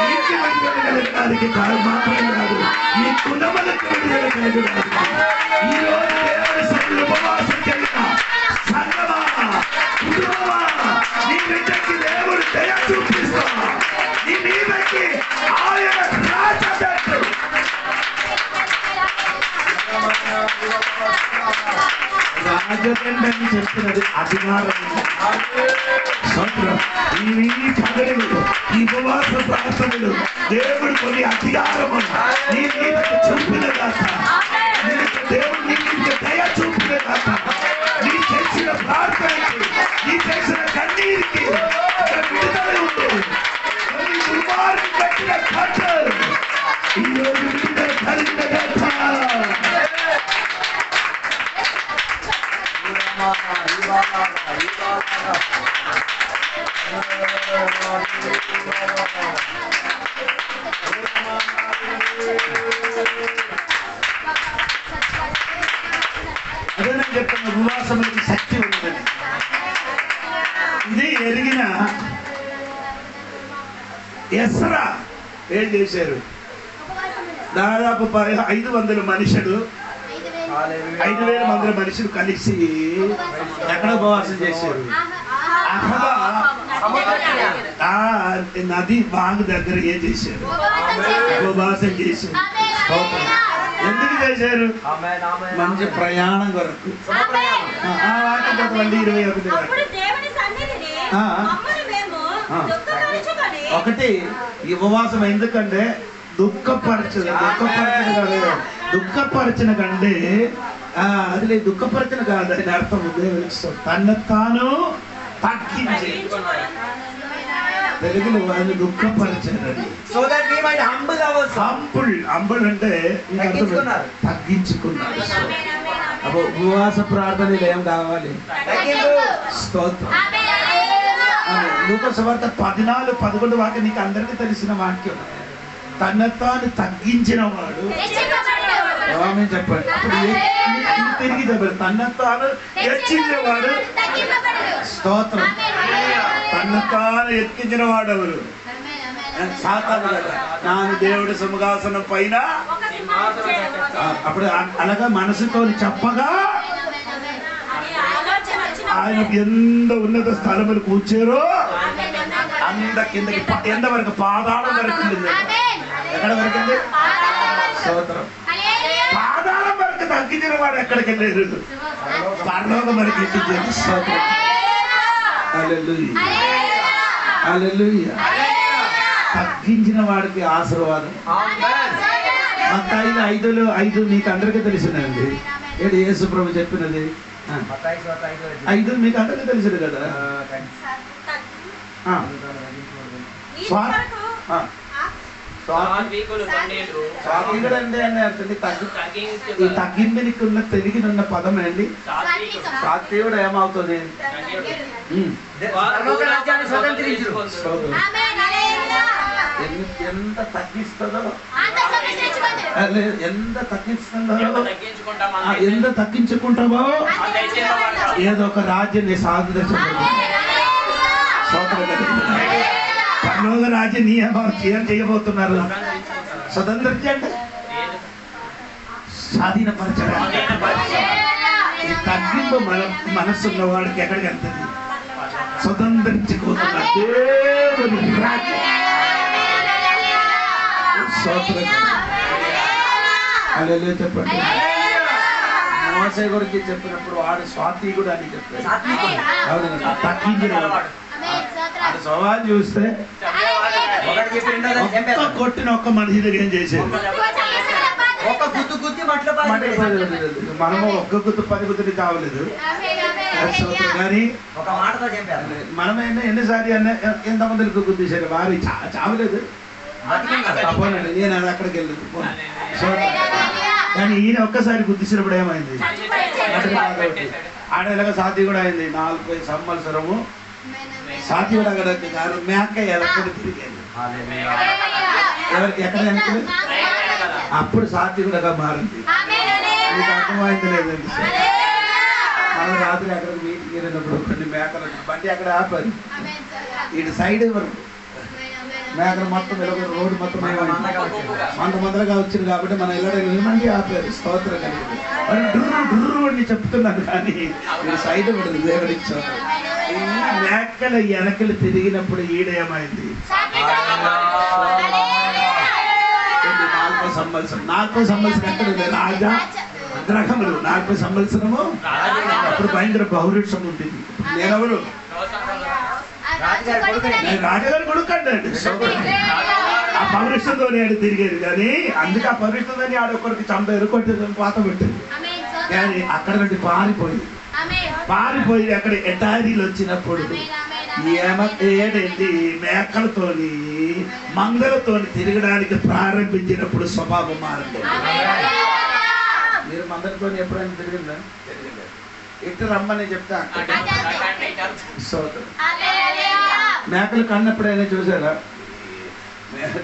నీకు విడుదల కలగడానికి కాదు మాత్రం కాదు, నీ కుటుంబాలకు విడుదల కలగడానికి. ఈ రోజు దేవుని సన్నిధిలో ఉపవాసం చేసిన సంగమా, కుటుంబమా, నీ బిడ్డకి దేవుడు దయ చూపిస్తా. నీ మీదకి ఆయన రాజదండు. రాజదండ అని చెప్తున్నది అధికారం. ఈ పదవులు, ఈ ఉపవాస ప్రార్థనలు దేవుడు కొన్ని అధికారము నీ మీదకి చూపిన కాక, దేవుడు నీ మీద దయ చూపిన కాక, నీ చేసిన ప్రార్థనకి, నీ చేసిన కన్నీరికి విడుదల ఉంది. దుర్మార్గం కట్టిన అదే నేను చెప్తున్నా, ఉపవాసములకి శక్తి ఉందని. ఇది ఎరిగిన ఎస్రా ఏం చేశారు? దాదాపు 500 మనుషులు, 5,000 మంది మనుషులు కలిసి ఎక్కడ ఉపవాసం చేశారు? నది బాగు దగ్గర ఏం చేశారు? ఉపవాసం చేశారు. ఎందుకు చేశారు? మంచి ప్రయాణం కొరకు. ఆ వాక్యం చదవండి 21 వరకు. ఒకటి ఈ ఉపవాసం ఎందుకంటే దుఃఖపరచిన కంటే అది లేదు, దుఃఖపరచిన కాదు అని అర్థం. తను తాను తగ్గించి, తెలుగులో వాళ్ళు దుఃఖపరచారని. హంబుల్ అంటే తగ్గించుకున్నారు. అప్పుడు ఉపవాస ప్రార్థనలు ఏం కావాలి? స్తోత్రం. లూకా సువార్త 14:11 వాక్యం నీకు అందరికీ తెలిసిన వాక్యం. తన తాను తగ్గించిన వాడు చెప్పండి. అప్పుడు తిరిగి చెప్పారు, తన తాను హెచ్చించిన వాడు. స్తోత్రం. తన తాను ఎక్కించిన వాడు ఎవరు? సాతాను కదా. నాను దేవుడి సింహాసనం పైన. అప్పుడు అలాగా మనసుతో చెప్పగా ఆయన ఎంత ఉన్నత స్థలములు కూర్చారో అంత కిందకి, ఎంత వరకు? పాదాళం వరకు. ఎక్కడ వరకు? స్తోత్రం. పాదాళం వరకు తగ్గించిన వాడు ఎక్కడికి వెళ్ళారు? పరలోకం వరకు ఎక్కించారు. స్తోత్రం. హల్లెలూయా, హల్లెలూయా. తగ్గించిన వాడికి ఆశీర్వాదం. మత్తయి 5:5 మీకు అందరికీ తెలిసిందండి. ఏడు యేసు ప్రభు చెప్పినది 5 మీకు అందరికీ తెలిసింది కదా. ఈ తగ్గింపునికి ఉన్న తెలిగినున్న పదం అండి. సాత్వికుడు ఏమవుతుంది? ఎంత తగ్గిస్తుందో, ఎంత తగ్గించుకుంటావో ఏదో ఒక రాజ్యాన్ని పరలోక రాజ్య నియమం చేయబోతున్నారు. స్వతంత్రించండి, స్వాధీనపరచండి. ఈ తగ్గింపు మనస్సున్న వాడికి ఎక్కడికి వెళ్తుంది? స్వతంత్రించుకోతున్నారు దేవుని రాజ్యం. చెప్పండి. మోసే గురించి చెప్పినప్పుడు వాడు స్వాతికుడు అని చెప్పాడు. తగ్గించిన వాడు. సవాల్ చూస్తే కొట్టిన ఒక్క మనిషి దగ్గర ఏం చేసేది? మనము ఒక్క గుర్తు 10 గుర్తులు కావలేదు కానీ మనం ఎన్నిసారి ఎంతమందికి గుర్తించారు? వారి చావలేదు. నేను అది అక్కడికి వెళ్ళదు. కానీ ఈయన ఒక్కసారి గుర్తించినప్పుడు ఏమైంది? ఆడ ఎలాగ సాతి కూడా అయింది. 40 సంవత్సరము సాతి కూడా అక్కడ మేక ఎక్కడ తిరిగేది. ఎక్కడ వెనకలేదు. అప్పుడు సాతి కూడా మారింది. మీకు అర్థమైంది లేదండి. మనం రాత్రి అక్కడికి మీటింగ్ వెళ్ళినప్పుడు కొన్ని మేకలు బండి అక్కడ ఆపారు. ఇటు సైడ్ వరకు మేకలు మొత్తం రోడ్డు మొత్తం మందగా వచ్చింది కాబట్టి మనం వెళ్ళడానికి ఆపారు. స్తోత్రం కలిగింది. డుర్రు అని చెప్తున్నాను కానీ ఇటు సైడ్ పడింది. దేవుడికి ఈ మేకల వెనకలు తిరిగినప్పుడు ఈడేమైంది? 40 సంవత్సరం ఎక్కడ రాజా గ్రహములు 40 సంవత్సరము. అప్పుడు భయంకర పౌరుషం ఉంటుంది. నేనెవరు? రాజగారి కొడుకండి. ఆ పౌరుషంతో ఆడు తిరిగేది కానీ అందుకే ఆ పౌరుషంతో ఆడొక్కడికి చంపారు, కొట్టి పాత పెట్టింది. కానీ అక్కడ నుండి పారిపోయి అక్కడ ఎటారీలు వచ్చినప్పుడు ఏడేంటి మేకలతోని మందలతోని తిరగడానికి ప్రారంభించినప్పుడు స్వభావం మారింది. మీరు మందలతో ఎప్పుడైనా తిరిగిందా? ఇటు రమ్మని చెప్తా. మేకలు కన్నప్పుడైనా చూసారా?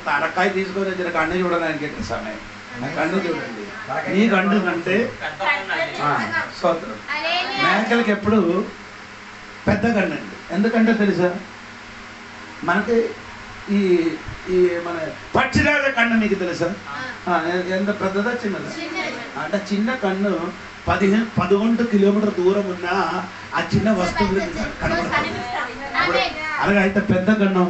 తలకాయ తీసుకొని వచ్చిన కన్ను చూడడానికి ఎక్కడ సమయం నా కన్ను చూడండి. నీ కన్ను కంటే స్తోత్రం. మేకలకి ఎప్పుడు పెద్ద కన్ను అండి. ఎందుకంటే తెలుసా, మనకి ఈ ఈ మన పక్షిరాజ కన్ను మీకు తెలుసా? ఎంత పెద్దదా చిన్నదా? అంటే చిన్న కన్ను 11 కిలోమీటర్ దూరం ఉన్న ఆ చిన్న వస్తువులు కనబడుతుంది. అలాగే అయితే పెద్ద కన్ను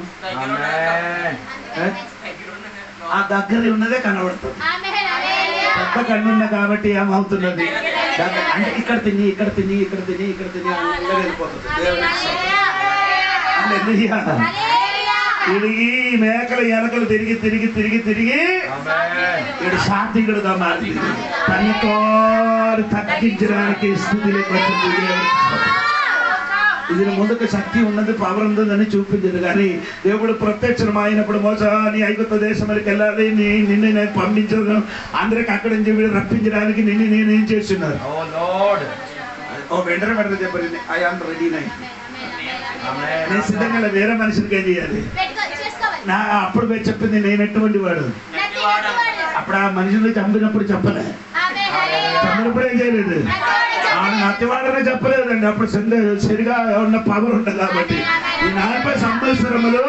ఆ దగ్గర ఉన్నదే కనబడుతుంది. పెద్ద కన్ను ఉన్న కాబట్టి ఏమవుతున్నది అంటే ఇక్కడ తిని ఇక్కడ తిని ఇక్కడ తిని ఇక్కడ తిని అలా వెళ్ళిపోతుంది. తిరిగి మేకల ఎలకలు తిరిగి తిరిగి తిరిగి తిరిగి ఇడు శాంతికుడుగా మారింది. తనతో తగ్గించడానికి స్థితిలోకి వచ్చింది. ఇది ముందుకు శక్తి ఉన్నది, పవర్ ఉందని చూపించింది. కానీ దేవుడు ప్రత్యక్షం అయినప్పుడు మోస నీ ఐగుప్తు దేశంలోకి వెళ్ళాలి, నిన్ను నేను పంపించను, అందరికి అక్కడి నుంచి వీడు రప్పించడానికి నిన్ను నేను ఏం చేస్తున్నారు. వెంటనే పెడతా చెప్పండి, ఐ ఆమ్ రెడీ నై. నేను సిద్ధంగా వేరే మనిషికి ఏం చేయాలి? నా అప్పుడు చెప్పింది నేను ఎటువంటి వాడు. అప్పుడు ఆ మనిషిని చంపినప్పుడు చెప్పలే, చంపినప్పుడు ఏం చేయలేదు, నత్తివాడనే చెప్పలేదండి. అప్పుడు సరిగా ఉన్న పవర్ ఉండదు. కాబట్టి ఈ 40 సంవత్సరములు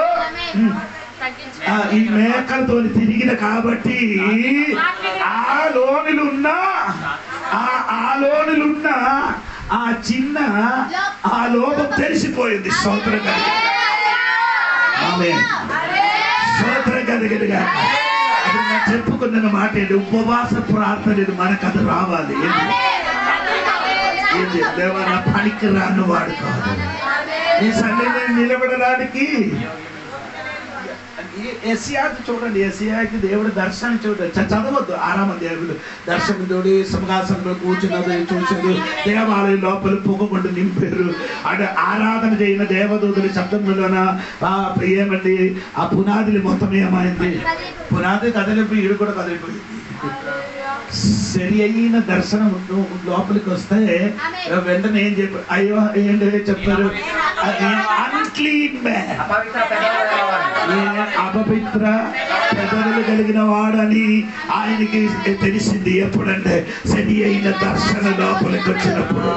ఈ మేకలతో తిరిగిన కాబట్టి ఆ లోనులున్న ఆ చిన్న ఆ లోపం తెలిసిపోయింది. స్తోత్రం కలిగినగా అది నేను చెప్పుకున్న మాట ఏంటి? ఉపవాస ప్రార్థనలు మనకు అది రావాలి. దేవా నా పనికి రాను వాడు కాదు, నీ సన్నిధిని నిలబడడానికి. ఎస్సీఆర్ చూడండి, ఎస్సీఆర్కి దేవుడు దర్శనం చూడండి, చదవద్దు. 6వ దేవుడు దర్శనంతోడి సింహాసనంలో కూర్చున్నది చూసారు. దేవాలయం లోపల పొగకుండా నింపారు. అంటే ఆరాధన చేయన దేవదూతుల శబ్దంలోన ఏమండి ఆ పునాదులు మొత్తం ఏమైంది? పునాది కదిలిపోయి ఈడు కూడా కదిలిపోయింది. సరి అయిన దర్శనం లోపలికి వస్తే వెంటనే ఏం చెప్పారు? అయ్యో ఏంటి చెప్పారు? అన్క్లీన్ మ్యాన్, అపవిత్ర పెదవులు కలిగిన వాడని ఆయనకి తెలిసింది. ఎప్పుడంటే సరి అయిన దర్శన లోపలికి వచ్చినప్పుడు,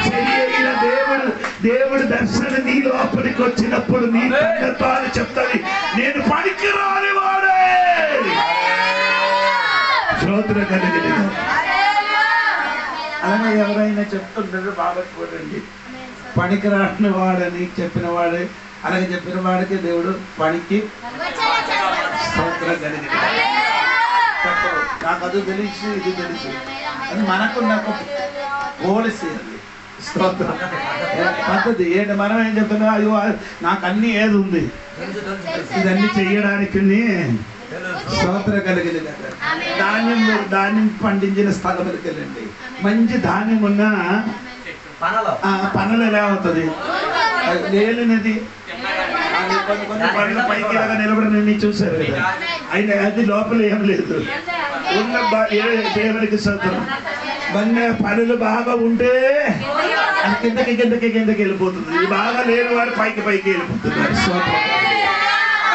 సరి అయిన దేవుడు దర్శనం నీ లోపలికి వచ్చినప్పుడు నీ తాను చెప్తాది, నేను పనికి రాని వాడే. స్తోత్రం కలిగిన అలాగే ఎవరైనా చెప్తుంటారు బాగా చూడండి, పనికి రాని వాడని చెప్పిన వాడే. అలాగే చెప్పిన వాడికి దేవుడు పనికి స్తోత్రం కలిగిన చెప్పరు. నాకు అది తెలుసు, ఇది తెలుసు, అది మనకు నాకు పోలిసి అది స్తోత్రం పద్ధతి ఏంటి? మనం ఏం చెప్తున్నా, అయ్యో నాకు అన్ని ఏది ఉంది ఇదన్నీ చెయ్యడానికి స్తోత్రం కలిగింది కదా. ధాన్యం పండించిన స్థలంలోకి వెళ్ళండి, మంచి ధాన్యం ఉన్న పనులు ఎలా అవుతుంది? లేనిది కొన్ని పనులు పైకి ఇలాగా నిలబడి చూసారు కదా, అయినా అది లోపల ఏం లేదు. ఉన్న దేవునికి స్తోత్రం. పనులు బాగా ఉంటే అది కిందకి కిందకి కిందకి వెళ్ళిపోతుంది. ఇది బాగా లేని వాడు పైకి పైకి వెళ్ళిపోతున్నారు. స్తోత్రం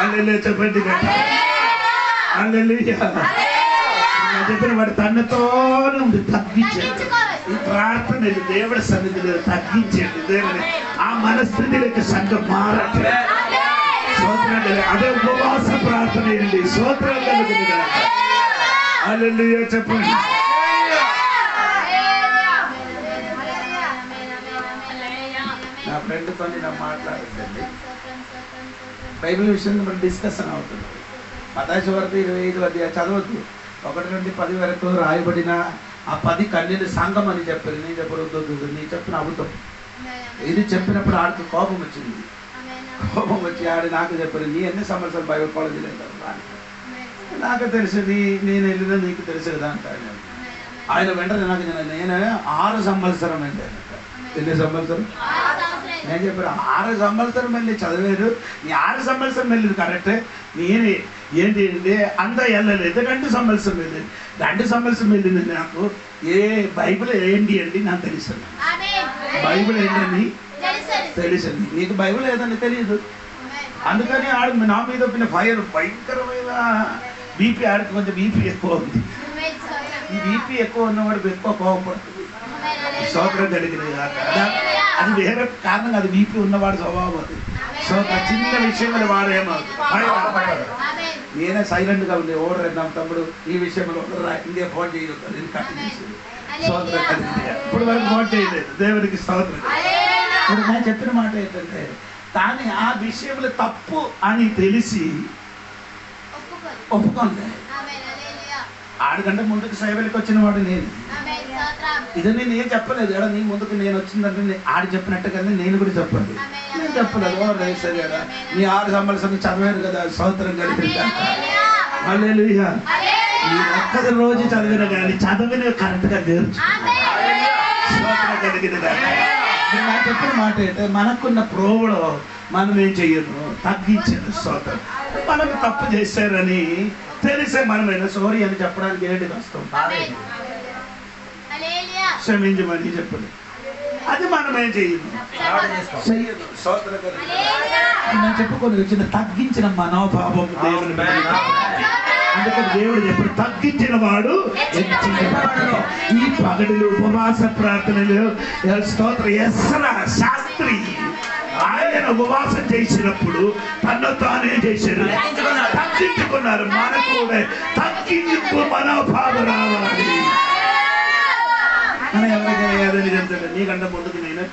అల్లెలే చెప్పండి కదా. చెప్పిన వాడు తనతోనే ఉంది, తగ్గించాడు. ఈ ప్రార్థన దేవుడి సన్నిధిలో తగ్గించండి. దేవుని ఆ మనస్థితిలోకి సంఘం మారట్లేదు. స్తోత్రం. అదే ఉపవాస ప్రార్థన అండి. స్తోత్రం కలుగుతుంది. హల్లెలూయా చెప్పండి. నా ఫ్రెండ్తో నేను మాట్లాడుతుంది బైబిల్ విషయం మనం డిస్కషన్ అవుతుంది. మత్తయి వార్త 25వ అధ్యాయం చదవద్దు. 1 నుండి 10 వరకు రాయబడిన ఆ 10 కన్యలు సంఘం అని చెప్పారు. నీ చెప్పొద్దు, నీ చెప్పిన అబద్ధం. ఇది చెప్పినప్పుడు ఆడికి కోపం వచ్చింది. కోపం వచ్చి ఆడి నాకు చెప్పారు, నీ ఎన్ని సంవత్సరాలు బైబిల్ కాలేజీలో వెళ్తారు? నాకు తెలుసు, నేను వెళ్ళినా నీకు తెలుసు కదా అంటాడు. ఆయన వెంటనే నాకు నేను 6 సంవత్సరం వెళ్ళాను. ఎన్ని సంవత్సరం? నేను చెప్పాను 6 సంవత్సరం వెళ్ళి చదివారు. నీ 6 సంవత్సరం వెళ్ళింది కరెక్టే. నేను ఏంటి అంతా వెళ్ళలేదు. 2 సంవత్సరం వెళ్ళింది. 2 సంవత్సరం వెళ్ళింది. నాకు ఏ బైబిల్ ఏంటి అండి నాకు తెలుసు. బైబిల్ ఏంటని తెలిసింది. నీకు బైబిల్ ఏదని తెలియదు. అందుకని ఆడు నా మీద ఫైర్ భయంకరమైన బీపీ. ఆడికి కొంచెం బీపీ ఎక్కువ ఉంది. ఈ బీపీ ఎక్కువ ఉన్నవాడు ఎక్కువ కోపపడుతుంది. స్తోత్రం కలిగింది కాక అది వేరే కారణం, అది బీపీ ఉన్నవాడు స్వభావం అది. సో చిన్న విషయంలో వాడేమో నేనే సైలెంట్గా ఉంది. ఓడర్ నా తమ్ముడు ఈ విషయంలో ఇండియా ఫోన్ చేయొద్దు, నేను కట్టి చేసింది. స్తోత్రం కలిగింది. ఇప్పుడు వరకు ఫోన్ చేయలేదు. దేవుడికి స్తోత్రం. ఇప్పుడు నేను చెప్పిన మాట ఏంటంటే, కానీ ఆ విషయంలో తప్పు అని తెలిసి ఒప్పుకోండి. 6 గంటల ముందుకు సేవలకు వచ్చిన వాడు నేను. ఇది నేను ఏం చెప్పలేదు కదా, నీ ముందుకు నేను వచ్చిందంటే ఆడు చెప్పినట్టుగానే నేను కూడా చెప్పాలి. నేను చెప్పలేదు. ఓ రేసరి కదా, నీ 6 సంవత్సరాలు చదివారు కదా, స్తోత్రం కలిగింది. హల్లెలూయా. నీ ఒక్కది రోజు చదివిన కానీ చదివిన కరెక్ట్గా నేర్చు. స్తోత్రం కలిగింది. నేను చెప్పిన మాట ఏంటంటే, మనకున్న ప్రోవలో మనం ఏం చెయ్యను, తగ్గించదు. స్తోత్రం. మనం తప్పు చేశారని తెలిసే మనమైనా సారీ అని చెప్పడానికి ఏంటి కష్టం? క్షమించమని చెప్పండి. అది మనం ఏం చెయ్యను, చెయ్యదు. స్తోత్రం కలిగింది. నేను చెప్పుకొని వచ్చిన తగ్గించిన మనోభావం దేవుని. అందుకని దేవుడు ఎప్పుడు తగ్గించిన వాడు ఈ పగడులు ఉపవాస ప్రార్థనలు స్తోత్ర ఎస్రా శాస్త్రి ఆయన ఉపవాసం చేసినప్పుడు తను తానే చేశారు, తగ్గించుకున్నారు. మనకు కూడా తగ్గించుకు మనోభావం రావాలి. మనం ఎవరికైనా ఏదని చెప్తాడు, నీకంటే ముందుకు నేను,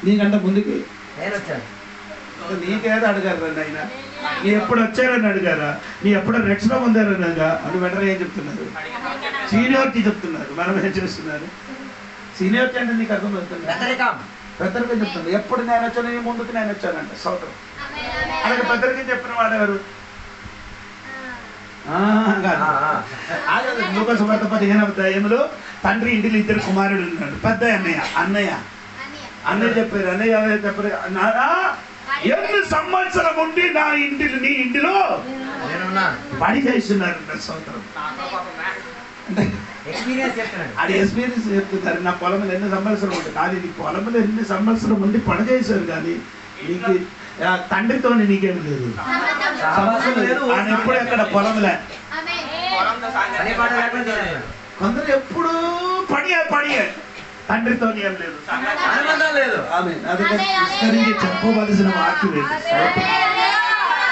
నీకంటే ముందుకి నీకేదో అడిగారు రండి ఆయన, నీ ఎప్పుడు వచ్చారని అడిగారా, నీ ఎప్పుడు రక్షణ పొందారనగా అని వెంటనే ఏం చెప్తున్నారు? సీనియారిటీ చెప్తున్నారు. మనం ఏం చేస్తున్నారు? సీనియారిటీ అంటే నీకు అర్థమవుతుంది, పెద్దరికం చెప్తుంది. ఎప్పుడు నేను వచ్చాను, నీ ముందుకు నేను వచ్చానంట. సోదరు అలాగే పెద్దరికం చెప్పిన వాడెవరు? లోక సువార్త 15వ అధ్యాయంలో తండ్రి ఇంటిలో 2 కుమారుడు ఉన్నాడు. పెద్ద అన్నయ్య చెప్పారు. అన్నయ్య చెప్పారు, నానా ఎన్ని సంవత్సరం ఉండి నా ఇంటిలో నీ ఇంటిలో పని చేస్తున్నారంట. సోదరం అది ఎక్స్పీరియన్స్ చెప్తున్నారు. నా పొలంలో ఎన్ని సంవత్సరం ఉంటుంది, కానీ నీ పొలంలో ఎన్ని సంవత్సరం ఉండి పని చేశారు, కానీ నీకు తండ్రితో నీకేం లేదు. ఆయన ఎప్పుడు ఎక్కడ పొలంలే, కొందరు ఎప్పుడు పడియే తండ్రితో ఏం లేదు, ఆమె అందుకని విస్తరించి చెప్పవలసిన వాక్యం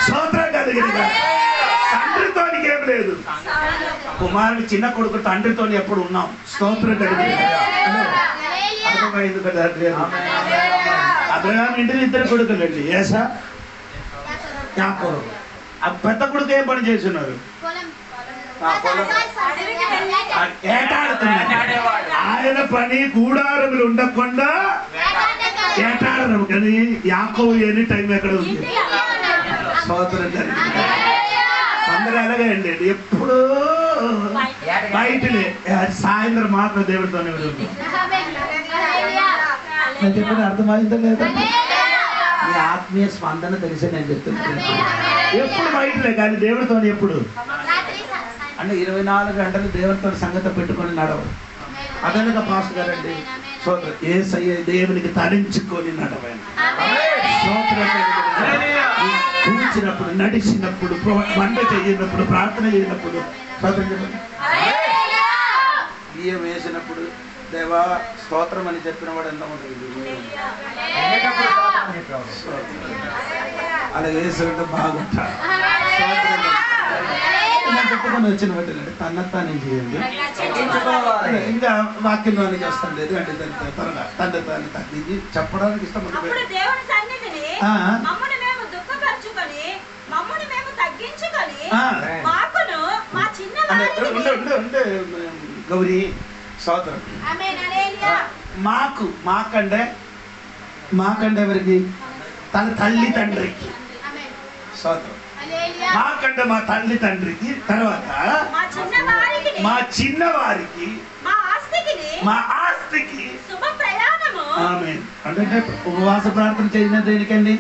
స్తోత్రం కలిగింది. తండ్రితో ఏం లేదు. కుమారుని చిన్న కొడుకు తండ్రితో ఎప్పుడు ఉన్నాం. స్తోత్రం కలిగింది. అర్థమైంది కదా? అబ్రహాము ఇంటిని 2 కొడుకులండి, ఏసా యాకోబు. ఆ పెద్ద కొడుకు ఏం పని చేస్తున్నారు? ఆయన పని గుడారములు ఉండకుండా ఏటాడడం, కానీ యాకోబు ఎనీ టైం ఎక్కడ ఉంది? స్తోత్రం జరిగింది. అందరూ అలాగే అండి, ఎప్పుడు బయటలే, సాయంత్రం మాత్రం దేవుడితోనే ఉంటుంది. నేను చెప్పిన అర్థమైందో లేదా? మీ ఆత్మీయ స్పందన తెలిసే నేను చెప్తున్నాను. ఎప్పుడు బయటలే, కానీ దేవుడితో ఎప్పుడు అంటే 24 గంటలు దేవుడితో సంగతి పెట్టుకొని నడవడు. అదనగా పాస్టర్ గారండి, సోదరు యేసయ్య దేవునికి తరించుకొని నడవండి. కూర్చున్నప్పుడు, నడిచినప్పుడు, వంట చేయనప్పుడు, ప్రార్థన చేయనప్పుడు, బియ్యం వేసినప్పుడు దేవా స్తోత్రం అని చెప్పిన వాడు ఎంత ఉంటుంది. అలా వేసినట్టు బాగుంటాడు. చెప్పుకొని వచ్చిన వాటి తన్నతానే చేయండి. ఇంకా వాక్యంలోనికి వస్తాం లేదు అంటే త్వరగా తండ్రి తాను తగ్గించి చెప్పడానికి ఇష్టం. గౌరీ స్తోత్రం. మాకంటే ఎవరికి? తన తల్లి తండ్రికి. స్తోత్రం. మాకంటే మా తల్లి తండ్రికి, తర్వాత మా చిన్నవారికి, మా ఆస్తికి. ఆమేన్. అంటే ఉపవాస ప్రార్థన చేసిన దేనికండి?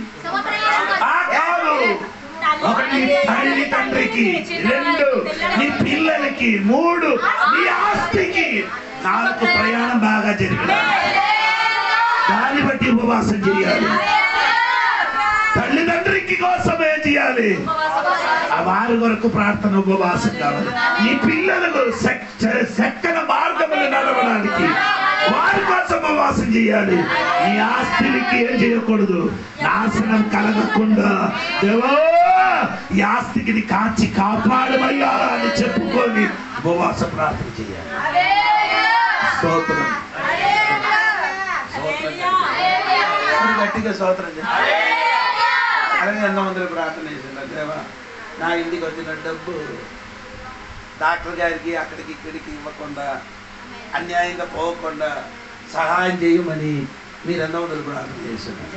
ఒకటి తల్లి తండ్రికి, 2 నీ పిల్లలకి, 3 నీ ఆస్తికి, 4 ప్రయాణం బాగా జరిగింది. దాన్ని బట్టి ఉపవాసం చేయాలి. తల్లిదండ్రికి కోసం ఏం చేయాలి? వారి వరకు ప్రార్థన ఉపవాసం కావాలి. నీ పిల్లలకు చక్కన మార్గములు నడవడానికి వారి కోసం ఉపవాసం చేయాలి. నీ ఆస్తికి ఏం చేయకూడదు, నాశనం కలగకుండా దేవా ఈ ఆస్తికి కాచి కాపాడమయ్యా అని చెప్పుకొని ఉపవాస ప్రార్థన చేయాలి. స్తోత్రం. గట్టిగా స్తోత్రం చేయాలి. అలాగే ఎంతమంది ప్రార్థన చేస్తున్నారు, దేవా నా ఇంటికి వచ్చిన డబ్బు డాక్టర్ గారికి అక్కడికి ఇక్కడికి ఇవ్వకుండా అన్యాయంగా పోకుండా సహాయం చేయమని మీరు ఎంతమంది ప్రార్థన చేస్తున్నారు.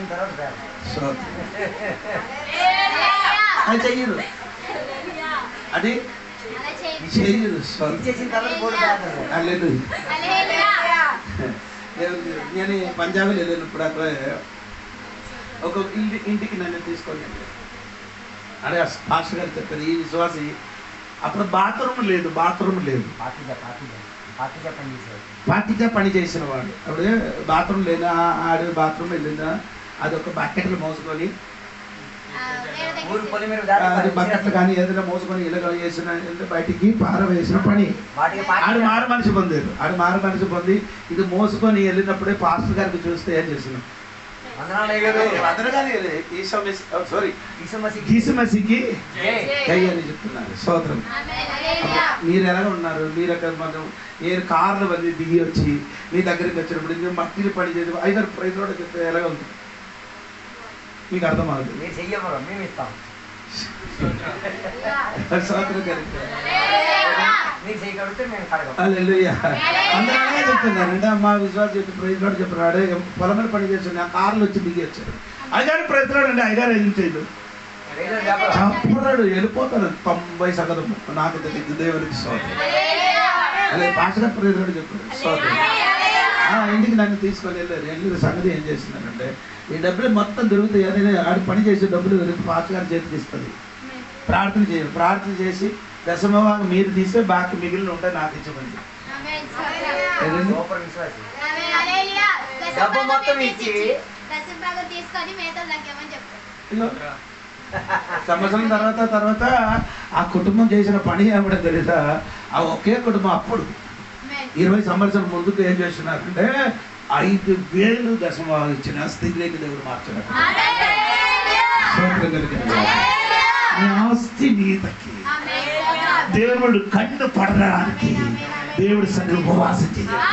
అది చెయ్యరు, అది చెయ్యరు. నేను పంజాబ్లో వెళ్ళినప్పుడు అక్కడ ఒక ఇంటికి నన్ను తీసుకొని అదే మాస్టర్ గారు చెప్పారు, ఈ విశ్వాసి అప్పుడు బాత్రూమ్ లేదు పార్టీగా పని చేసిన వాడు. అప్పుడు బాత్రూమ్ లేదా ఆడ బాత్రూమ్ వెళ్ళిందా అది ఒక బకెట్లు మోసుకొని అది బకెట్లు కానీ ఏదైనా మోసుకొని ఇలాగ వేసిన బయటికి పార వేసిన పని. ఆడు మారు మనిషి పొంది ఇది మోసుకొని వెళ్ళినప్పుడే పాస్టర్ గారికి చూస్తే ఏం చేస్తున్నాం, గీసుమసికి అని చెప్తున్నారు. స్తోత్రం. మీరు ఎలాగ ఉన్నారు, మీరు అక్కడ మనం నేను కార్లు మంది దిగి వచ్చి మీ దగ్గరికి వచ్చినప్పుడు ఇంకా మట్టిని పని చేసి 5 ప్రైజ్ కూడా చెప్తే ఎలాగ ఉంది మీకు అర్థమవుతుంది. అందరూ చెప్తున్నారంటే మా విశ్వాసం చెప్పి ప్రైజ్ కూడా చెప్పినాడు, పొలం మీద పని చేస్తున్నా కార్లు వచ్చి దిగి వచ్చారు. అయ్యారు ప్రయత్నాడు అండి, అయ్యారు ఏం చేయదు చెప్పాడు, వెళ్ళిపోతాడు 90% నాకు తెలియదు. దేవునికి స్తోత్రం. అలాగే పాస్టర్ ప్రయత్నాడు చెప్పాడు. స్తోత్రం. ఇంటికి నన్ను తీసుకొని వెళ్ళారు. సంగతి ఏం చేస్తున్నారంటే ఈ డబ్బులు మొత్తం దొరుకుతాయి, ఏదైనా ఆడు పని చేసే డబ్బులు దొరికి పాస్టర్ గారి చేతికి ఇస్తుంది. ప్రార్థన చేసి దశమభాగం మీరు తీస్తే బాకి మిగిలిన ఉంటాయి నాకు ఇచ్చమండి. సంవత్సరం తర్వాత ఆ కుటుంబం చేసిన పని ఏమిటో తెలుసా, ఆ ఒకే కుటుంబం అప్పుడు 20 సంవత్సరాల ముందుకు ఏం చేస్తున్నారంటే 5,000 దశమభాగం ఇచ్చిన స్థితిలోకి దేవుడు మార్చాడు. నీ ఆస్తి మీదకి దేవుడు కన్ను పడడానికి దేవుడు సన్నిధిలో ఉపవాసం చేయాలి.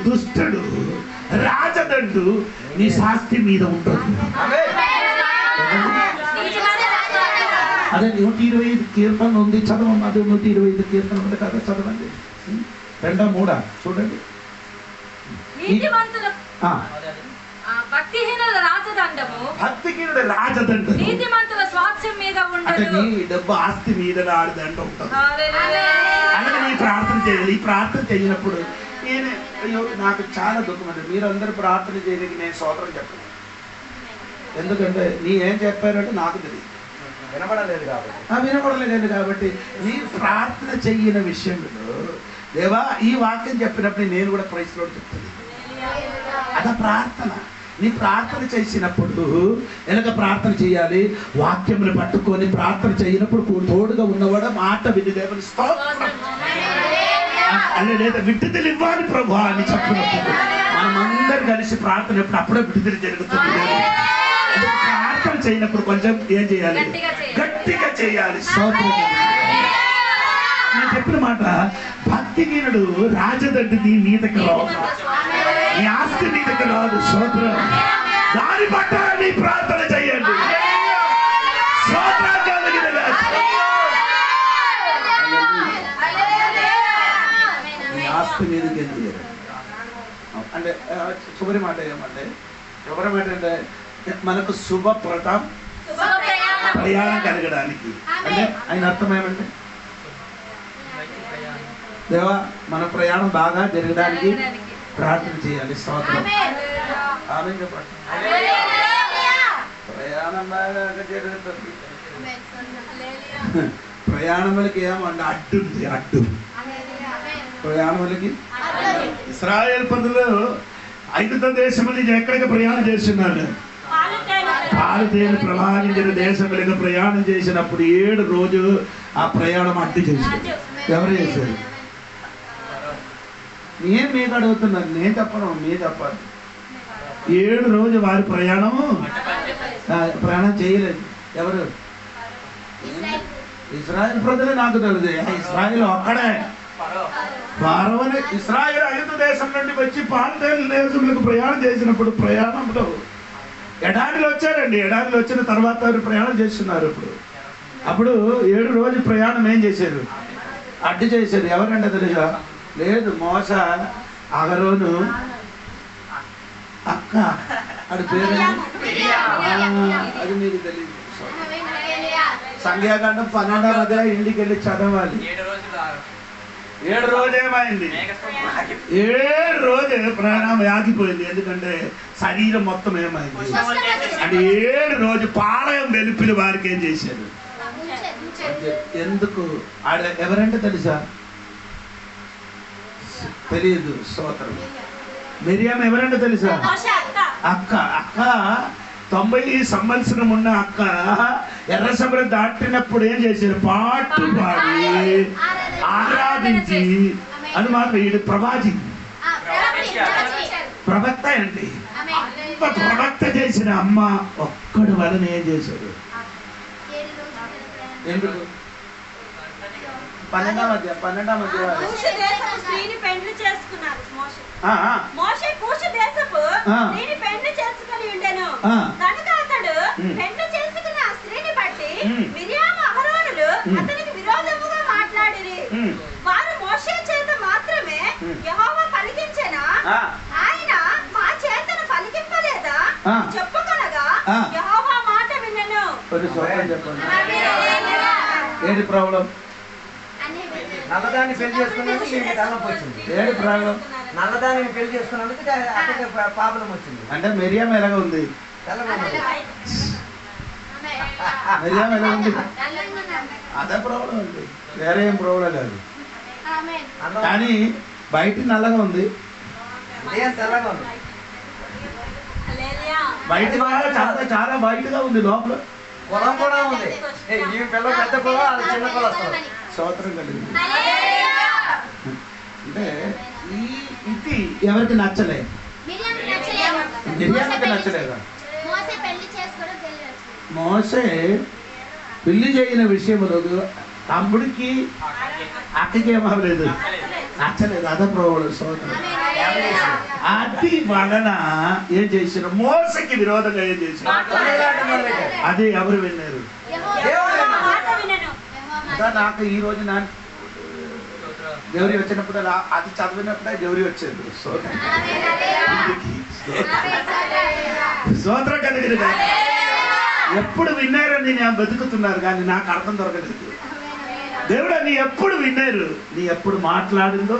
దుష్టుడు రాజదండు నీ శాస్తి మీద ఉంటుంది. అదే 125 కీర్తనలు ఉంది, చదవమ్మా. అది 125 కీర్తనలు ఉంది కదా, చదవండి. 2, 3 చూడండి. భక్తిహీనుల రాజదండము నీతిమంతుల స్వాస్థ్యం మీద ఉండదు. అంటే నీ డబ్బు ఆస్తి మీద దండ ఉంటుంది. అలాగే నీ ప్రార్థన చేయాలి. ఈ ప్రార్థన చేయనప్పుడు అయ్యో నాకు చాలా దుఃఖం అండి, మీరందరూ ప్రార్థన చేయడానికి నేను స్తోత్రం చెప్పను. ఎందుకంటే నీ ఏం చెప్పారంటే నాకు తెలియదు, వినపడలేదు కాబట్టి నీ ప్రార్థన చెయ్యని విషయంలో దేవా ఈ వాక్యం చెప్పినప్పుడు నేను కూడా ప్రైజ్ లోడ్ చెప్తాను. అద ప్రార్థన. నీ ప్రార్థన చేసినప్పుడు ఎలాగ ప్రార్థన చేయాలి, వాక్యములు పట్టుకొని ప్రార్థన చేయనప్పుడు తోడుగా ఉన్నవాడు మాట విని దేవుని స్తోత్రం లేదా విడుదల ఇవ్వాలి ప్రభు అని చెప్పినప్పుడు మనం అందరు కలిసి ప్రార్థన ఎప్పుడు అప్పుడే విడుదల జరుగుతుంది. ప్రార్థన చేయనప్పుడు కొంచెం ఏం చేయాలి, గట్టిగా చేయాలి. స్తోత్రం. నేను చెప్పిన మాట, భక్తిహీనుడు రాజదండ్రి నీ మీదకి రాదు, నీ ఆస్తి మీదకి రాదు. స్తోత్రం. దాని పట్ల నీ ప్రార్థన చేయండి. ఆస్తి మీదకి ఎందుకు అంటే చివరి మాట ఏమంటే మనకు శుభ ప్రయాణం కలగడానికి. అంటే ఆయన అర్థం ఏమంటే దేవా మన ప్రయాణం బాగా జరగడానికి ప్రార్థన చేయాలి. స్తోత్రం. ఆమేన్ చెప్పండి. ప్రయాణం బాగా జరుగుతుంది. ప్రయాణములకి ఏమంటే అడ్డు ప్రయాణములకి ఇశ్రాయేలు ప్రజలు ఐగుప్తు దేశం నుంచి ఎక్కడికి ప్రయాణం చేస్తున్నారు, పాలు తేనె ప్రవహించిన దేశములకు ప్రయాణం చేసినప్పుడు 7 రోజు ఆ ప్రయాణం అడ్డు చేశారు. ఎవరు చేశారు? నేను మీకు అడుగుతున్నాను, నేను చెప్పను, మీరు చెప్పాలి. 7 రోజు వారి ప్రయాణం చేయలేదు. ఎవరు? ఇశ్రాయేల్ ప్రజలు. నాకు తెలుసు ఇశ్రాయేల్ ఒక్కడే. ఫరోని ఇశ్రాయేల్ 5 దేశం నుండి వచ్చి పాలు తేనె దేశములకు ప్రయాణం చేసినప్పుడు ప్రయాణంలో ఎడారిలో వచ్చారండి. ఎడారిలో వచ్చిన తర్వాత వారు ప్రయాణం చేస్తున్నారు. అప్పుడు 7 రోజు ప్రయాణం ఏం చేశారు? అడ్డు చేశారు. ఎవరంటే తెలుసా? లేదు, మోస, అహరోను అక్క, అది పేరు అది మీకు తెలియదు. సంఖ్యాకాండం 12వ అధ్యాయం ఇంటికి వెళ్ళి చదవాలి. 7 రోజు ఏమైంది? 7 రోజు ప్రాణం ఆగిపోయింది. ఎందుకంటే శరీరం మొత్తం ఏమైంది అంటే 7 రోజు పాలయం వెలుపులు వారికి ఏం చేశారు? ఎందుకు? ఎవరంటే తెలుసా? తెలియదు. స్తోత్రం. మిరియాం ఎవరంటే తెలుసా? అక్క. 90 సంవత్సరం ఉన్న అక్క ఎర్ర సముద్రం దాటినప్పుడు ఏం చేశారు? పాటలు పాడి ఆరాధించి, అది మాత్రం ఈడు ప్రవాది, ప్రవక్త అండి. ప్రవక్త చేసిన అమ్మ ఒక్కడి వలన ఏం చేశారు? ఎందుకు? 12వ అధ్యాయం స్త్రీని పెండ్లి చేసుకున్నారు. మోషే కూషు దేశపు స్త్రీని పెండ్లి చేసుకుని ఉండెను. కనుక అతడు పెండ్లి చేసుకున్న ఆ స్త్రీని బట్టి మిరియాము అహరోనులు అతనికి విరోధముగా మాట్లాడిరి. వారు మోషే చేత మాత్రమే యెహోవా పలికించెనా, ఆయన మా చేతను పలికింపలేదా చెప్పుకొనగా యెహోవా మాట వినెను. ఏంటి ప్రాబ్లం? నల్లదాన్ని పెళ్లి చేసుకున్నందుకు మీకు తలనొప్పి వచ్చింది. ఏంటి ప్రాబ్లం? నల్లదాన్ని పెళ్లి చేసుకున్నందుకు అతనికి ప్రాబ్లం వచ్చింది. అంటే మిరియాం ఎలాగ ఉంది? మిరియాం ఎలా ఉంది? అదే ప్రాబ్లం ఉంది, వేరే ఏం ప్రాబ్లం కాదు. కానీ బయట నల్లగా ఉంది, తెల్లగా ఉంది. బయట చాలా వైట్ గా ఉంది, లోపల కులం కూడా ఉంది. ఈ పిల్ల పెద్ద కులం, అది చిన్న కులం వస్తుంది. స్తోత్రం కలిగింది. అంటే ఇది ఎవరికి నచ్చలే? మిరియానికి నచ్చలేదా? మోసే పెళ్లి చేయన విషయంలో తమ్ముడికి అక్కకి ఏమవ్వలేదు, నచ్చలేదు. అదే ప్రాబ్లం. స్తోత్రం. అది వలన ఏం చేశారు? మోసకి విరోధంగా ఏం చేశారు? అది ఎవరు విన్నారు? నాకు ఈ రోజు గౌరీ వచ్చినప్పుడు అది చదివినప్పుడే గౌరీ వచ్చేది. స్తోత్రం కలిగింది. ఎప్పుడు విన్నారని నేను బతుకుతున్నారు, కానీ నాకు అర్థం దొరకలేదు. దేవుడు నీ ఎప్పుడు విన్నారు? నీ ఎప్పుడు మాట్లాడిందో,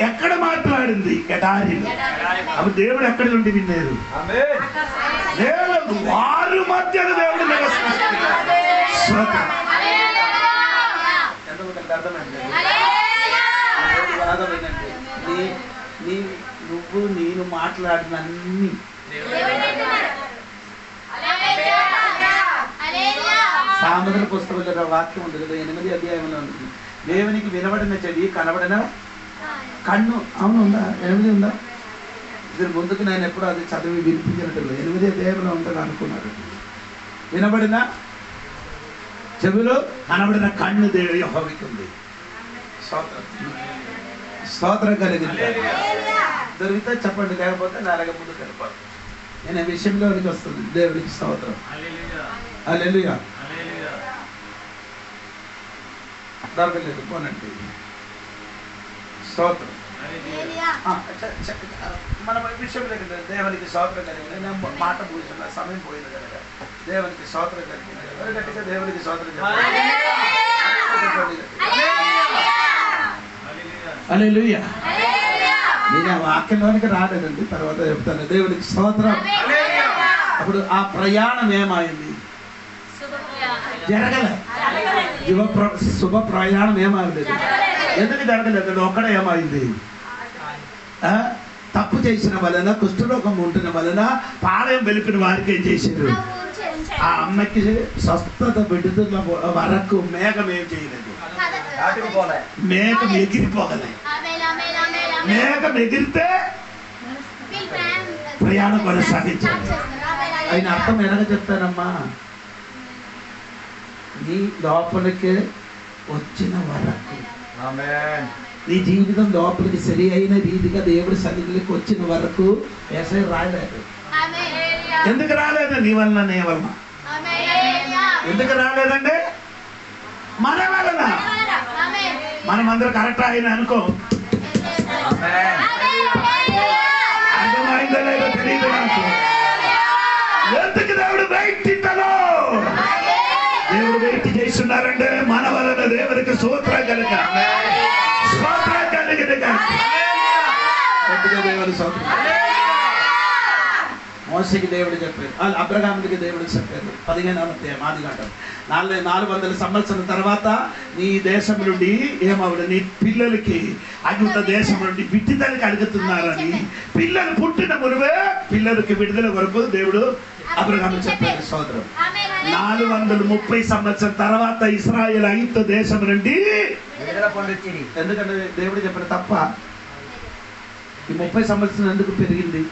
ఎక్కడ మాట్లాడింది? ఎడారిలో. అప్పుడు దేవుడు ఎక్కడి నుండి విన్నారు? దేవుడు వారి మధ్య దేవుడు నువ్వు నేను మాట్లాడిన అన్ని సామెతల పుస్తకంలో వాక్యం ఉంది కదా, 8వ అధ్యాయంలో ఉంది. దేవునికి వినబడిన చెవి, కనబడిన కన్ను. అవును, ఉందా? 8 ఉందా? దీని ముందుకు నేను ఎప్పుడు అది చదివి వినిపించినట్టు 8వ అధ్యాయంలో ఉంటుంది అనుకున్నారు. వినబడిన చెవిలో, కనబడిన కన్ను దేవుడు యెహోవాకి ఉంది. స్తోత్రం కలిగింది. దొరికితే చెప్పండి, లేకపోతే నాలుగ ముందుకు వెళ్ళిపోతాను. నేను విషయంలోనికి వస్తుంది. దేవుడికి స్తోత్రం. హల్లెలూయా. దొరకలేదు, పోనండి. స్తోత్రం. మనం విషయంలోకి దేవునికి స్తోత్రం కలిగింది. నేను మాట పూసిన సమయం పోయింది కనుక దేవునికి స్తోత్రం కలిగింది. గట్టిగా దేవునికి స్తోత్రం కలిగింది. హల్లెలూయా. నేను ఆ వాక్యంలోనికి రాలేదండి, తర్వాత చెప్తాను. దేవునికి స్తోత్రం. అప్పుడు ఆ ప్రయాణం ఏమైంది? జరగలే. శుభ ప్రయాణం ఏమైంది? ఎందుకు జరగలేదు? ఒక్కడే ఏమైంది? తప్పు చేసిన వలన, కుష్ఠరోగం ఉంటున్న వలన పాలయం వెలిపిన వారికి ఏం చేశారు? ఆ అమ్మకి స్వస్థత విడుదల వరకు మేఘం ఏం చేయలేదు, మేఘం ఎగిరిపోగలే. మేఘం ఎగిరితే ప్రయాణం కొనసాగించాలి. ఆయన అర్థం ఎలాగ చెప్తానమ్మా? నీ లోపలికే వచ్చిన వరకు, నీ జీవితం లోపలికి సరి అయిన రీతిగా దేవుడి సన్నిధికి వచ్చిన వరకు ఏసై రాలేదు. ఎందుకు రాలేదు? నీ వలన, నీ వలన. ఎందుకు రాలేదండి? మన వలన. మనం అందరూ కరెక్ట్ అయిన అనుకో, అర్థమైందో లేదో తెలియదు నాకు. ఎందుకు దేవుడు వెయిట్ ఇస్తాను? దేవుడు వెయిట్ చేస్తున్నారంటే మన వలన దేవుడికి స్తోత్రం కనుక, స్తోత్రం కలిగిన దేవుడు స్తోత్రం. మోషేకి దేవుడు చెప్పారు, అబ్రహాముకి దేవుడు చెప్పారు 15వ అధ్యాయం ఆదికాండం. 400 సంవత్సరాల తర్వాత నీ దేశం నుండి ఏమవుడు, నీ పిల్లలకి అగ్నిత దేశం నుండి విడుదలకి అడుగుతున్నారని, పిల్లలు పుట్టిన మునువే పిల్లలకి విడుదల వరకు దేవుడు అబ్రహాము చెప్పారు. సోదరం, 430 సంవత్సరం తర్వాత ఇశ్రాయేలు అగ్నిత దేశం నుండి, ఎందుకంటే దేవుడు చెప్పిన తప్ప ఈ 30 సంవత్సరం ఎందుకు పెరిగింది?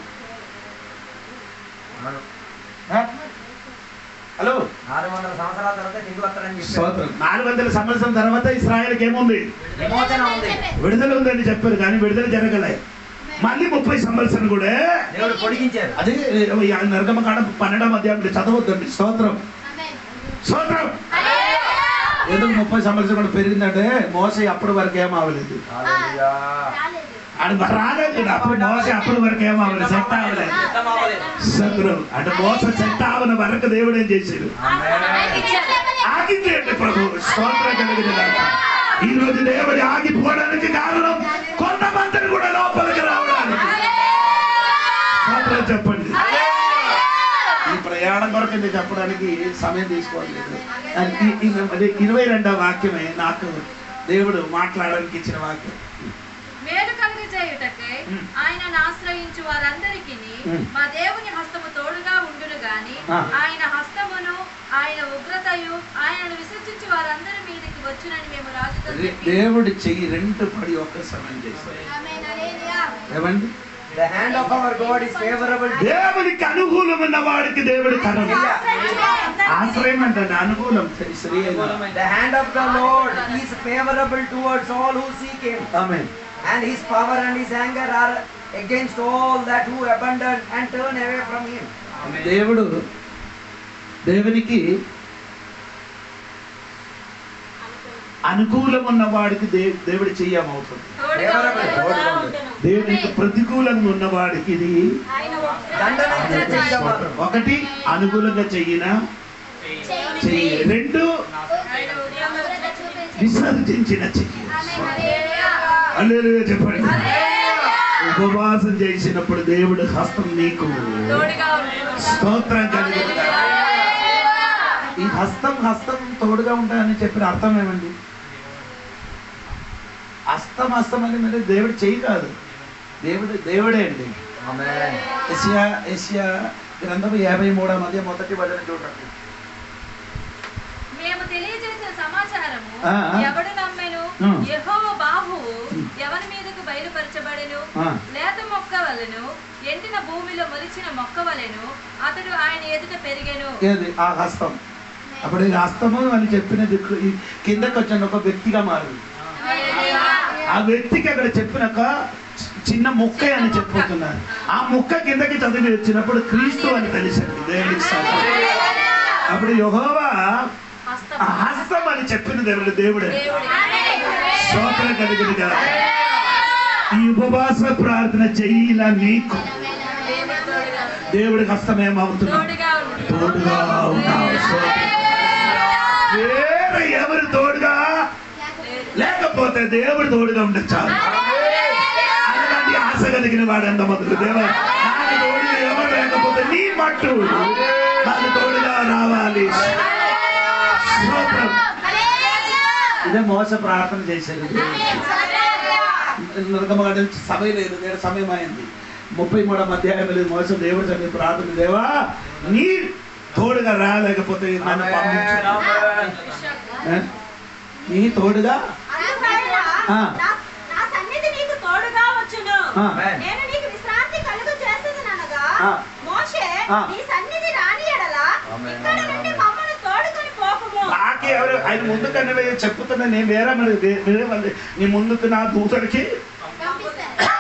హలో, 400 సంవత్సరాల తర్వాత తిరిగి వస్తారని చెప్పారు. 400 సంవత్సరం తర్వాత ఇశ్రాయేలుకి ఏముంది? విడుదల ఉందని చెప్పారు, కానీ విడుదల జరగలే. మళ్ళీ 30 సంవత్సరం కూడా దేవుడు పొడిగించారు. అదే నిర్గమకాండం 12వ అధ్యాయం చదవద్దండి. స్తోత్రం, స్తోత్రం. ఎందుకు 30 సంవత్సరం కూడా పెరిగిందంటే మోసే అప్పటి వరకు ఏం అవ్వలేదు, అది రాలేదు. అప్పుడు మోసే అప్పటి వరకు ఏం అవ్వలేదు, సెట్ అవ్వలేదు. శత్రువు అంటే మోస సెట్ అవ్వని వరకు దేవుడు ఏం చేశాడు? ఆగింది అంటే ప్రభు స్తోత్రం కలిగిన. ఈ రోజు దేవుడు ఆగిపోవడానికి కారణం కొంతమందిని కూడా లోపలికి రావడానికి. స్తోత్రం చెప్పండి. ఈ ప్రయాణం కొరకు నేను చెప్పడానికి సమయం తీసుకోవట్లేదు. 22వ వాక్యమే నాకు దేవుడు మాట్లాడడానికి ఇచ్చిన వాక్యం. మేలు కలుగజేయుటకై ఆయనను ఆశ్రయించు వారందరికీ మా దేవుని హస్తము తోడుగా ఉండును గాని, ఆయన హస్తమును ఆయన ఉగ్రతయు ఆయనను విసర్జించి వారందరి మీదకి వచ్చునని మేము రాజుతో దేవుడి చెయ్యి 2 పడి ఒక్క సమయం చేశారు. ఏమండి? The hand of our God is favorable. దేవునికి అనుకూలమైన వాడికి దేవుడి కరం. ఆశ్రయం అంటే అనుకూలం. The hand of the Lord is favorable towards all who seek him. Amen. And his power and his anger are against all that who abandon and turn away from him. దేవునికి అనుకూలం ఉన్న వాడికి దేవుడి చెయ్యమవుతుంది. దేవునికి ప్రతికూలంగా ఉన్న వాడికి ఇది ఒకటి అనుకూలంగా చెయ్యిన చెయ్యి, 2 విసర్జించిన చెయ్యి. హల్లెలూయా చెప్పండి. ఉపవాసం చేసినప్పుడు దేవుడి హస్తం నీకు స్తోత్రం కలిగింది. ఈ హస్తం తోడుగా ఉంటాయని చెప్పిన అర్థం ఏమండి? హస్తం అని అంటే దేవుడు చెయ్యి కాదు, దేవుడే అండి. యెషయా గ్రంథం 53వ అధ్యాయం 1వ వచనం చూడండి. మేము తెలియజేసిన సమాచారము ఎవడు నమ్మెను? యెహోవా బాహువు ఎవరి మీదకు బయలుపరచబడెను? లేత మొక్క వలెను ఎండిన భూమిలో మొలిచిన మొక్క వలెను అతడు ఆయన ఎదుట పెరిగెను. ఆ హస్తం. అప్పుడు ఈ హస్తము అని చెప్పినది కిందకి వచ్చిన ఒక వ్యక్తిగా మారింది. ఆ వ్యక్తికి అక్కడ చెప్పినాక చిన్న మొక్క అని చెప్పుతున్నారు. ఆ మొక్క కిందకి చదివి వచ్చినప్పుడు క్రీస్తు అని తెలిసింది దేవుడికి. అప్పుడు యెహోవా హస్తం అని చెప్పిన దేవుడే. స్తోత్రం కలిగినగా ఈ ఉపవాస ప్రార్థన చెయ్యిలా నీకు దేవుడికి హస్తం ఏమవుతున్నా? తోడుగా ఉన్నావు. వేరే ఎవరు తోడుగా లేకపోతే దేవుడు తోడుగా ఉండొచ్చా? అలాంటి ఆశ కలిగిన వాడు ఎంత మొదలు దేవా నాకు తోడుగా ఎవరు లేకపోతే నీ మట్టు నాకు తోడుగా రావాలి. ఇదే మోస ప్రార్థన చేసేది. సభ లేదు, నేను సమయం అయింది. 33వ అధ్యాయంలో మోస దేవుడు చదివి ప్రార్థన, దేవా నీ తోడుగా రాలేకపోతే నన్ను పంపించు. నీ తోడుగా నా సన్నిధి నీకు తోడుగా వచ్చును, నేను నీకు విశ్రాంతి కలుగు చేసేదనగా మోషే నీ సన్నిధి రాని ఎడల ఇక్కడ నుండి మమ్మల్ని తోడుకొని పోకుము. నాకే ఎవరు ఆయన ముందు కన్నా చెప్పుతున్నా, నేను వేరే వాళ్ళు నీ ముందుకు నా దూతడికి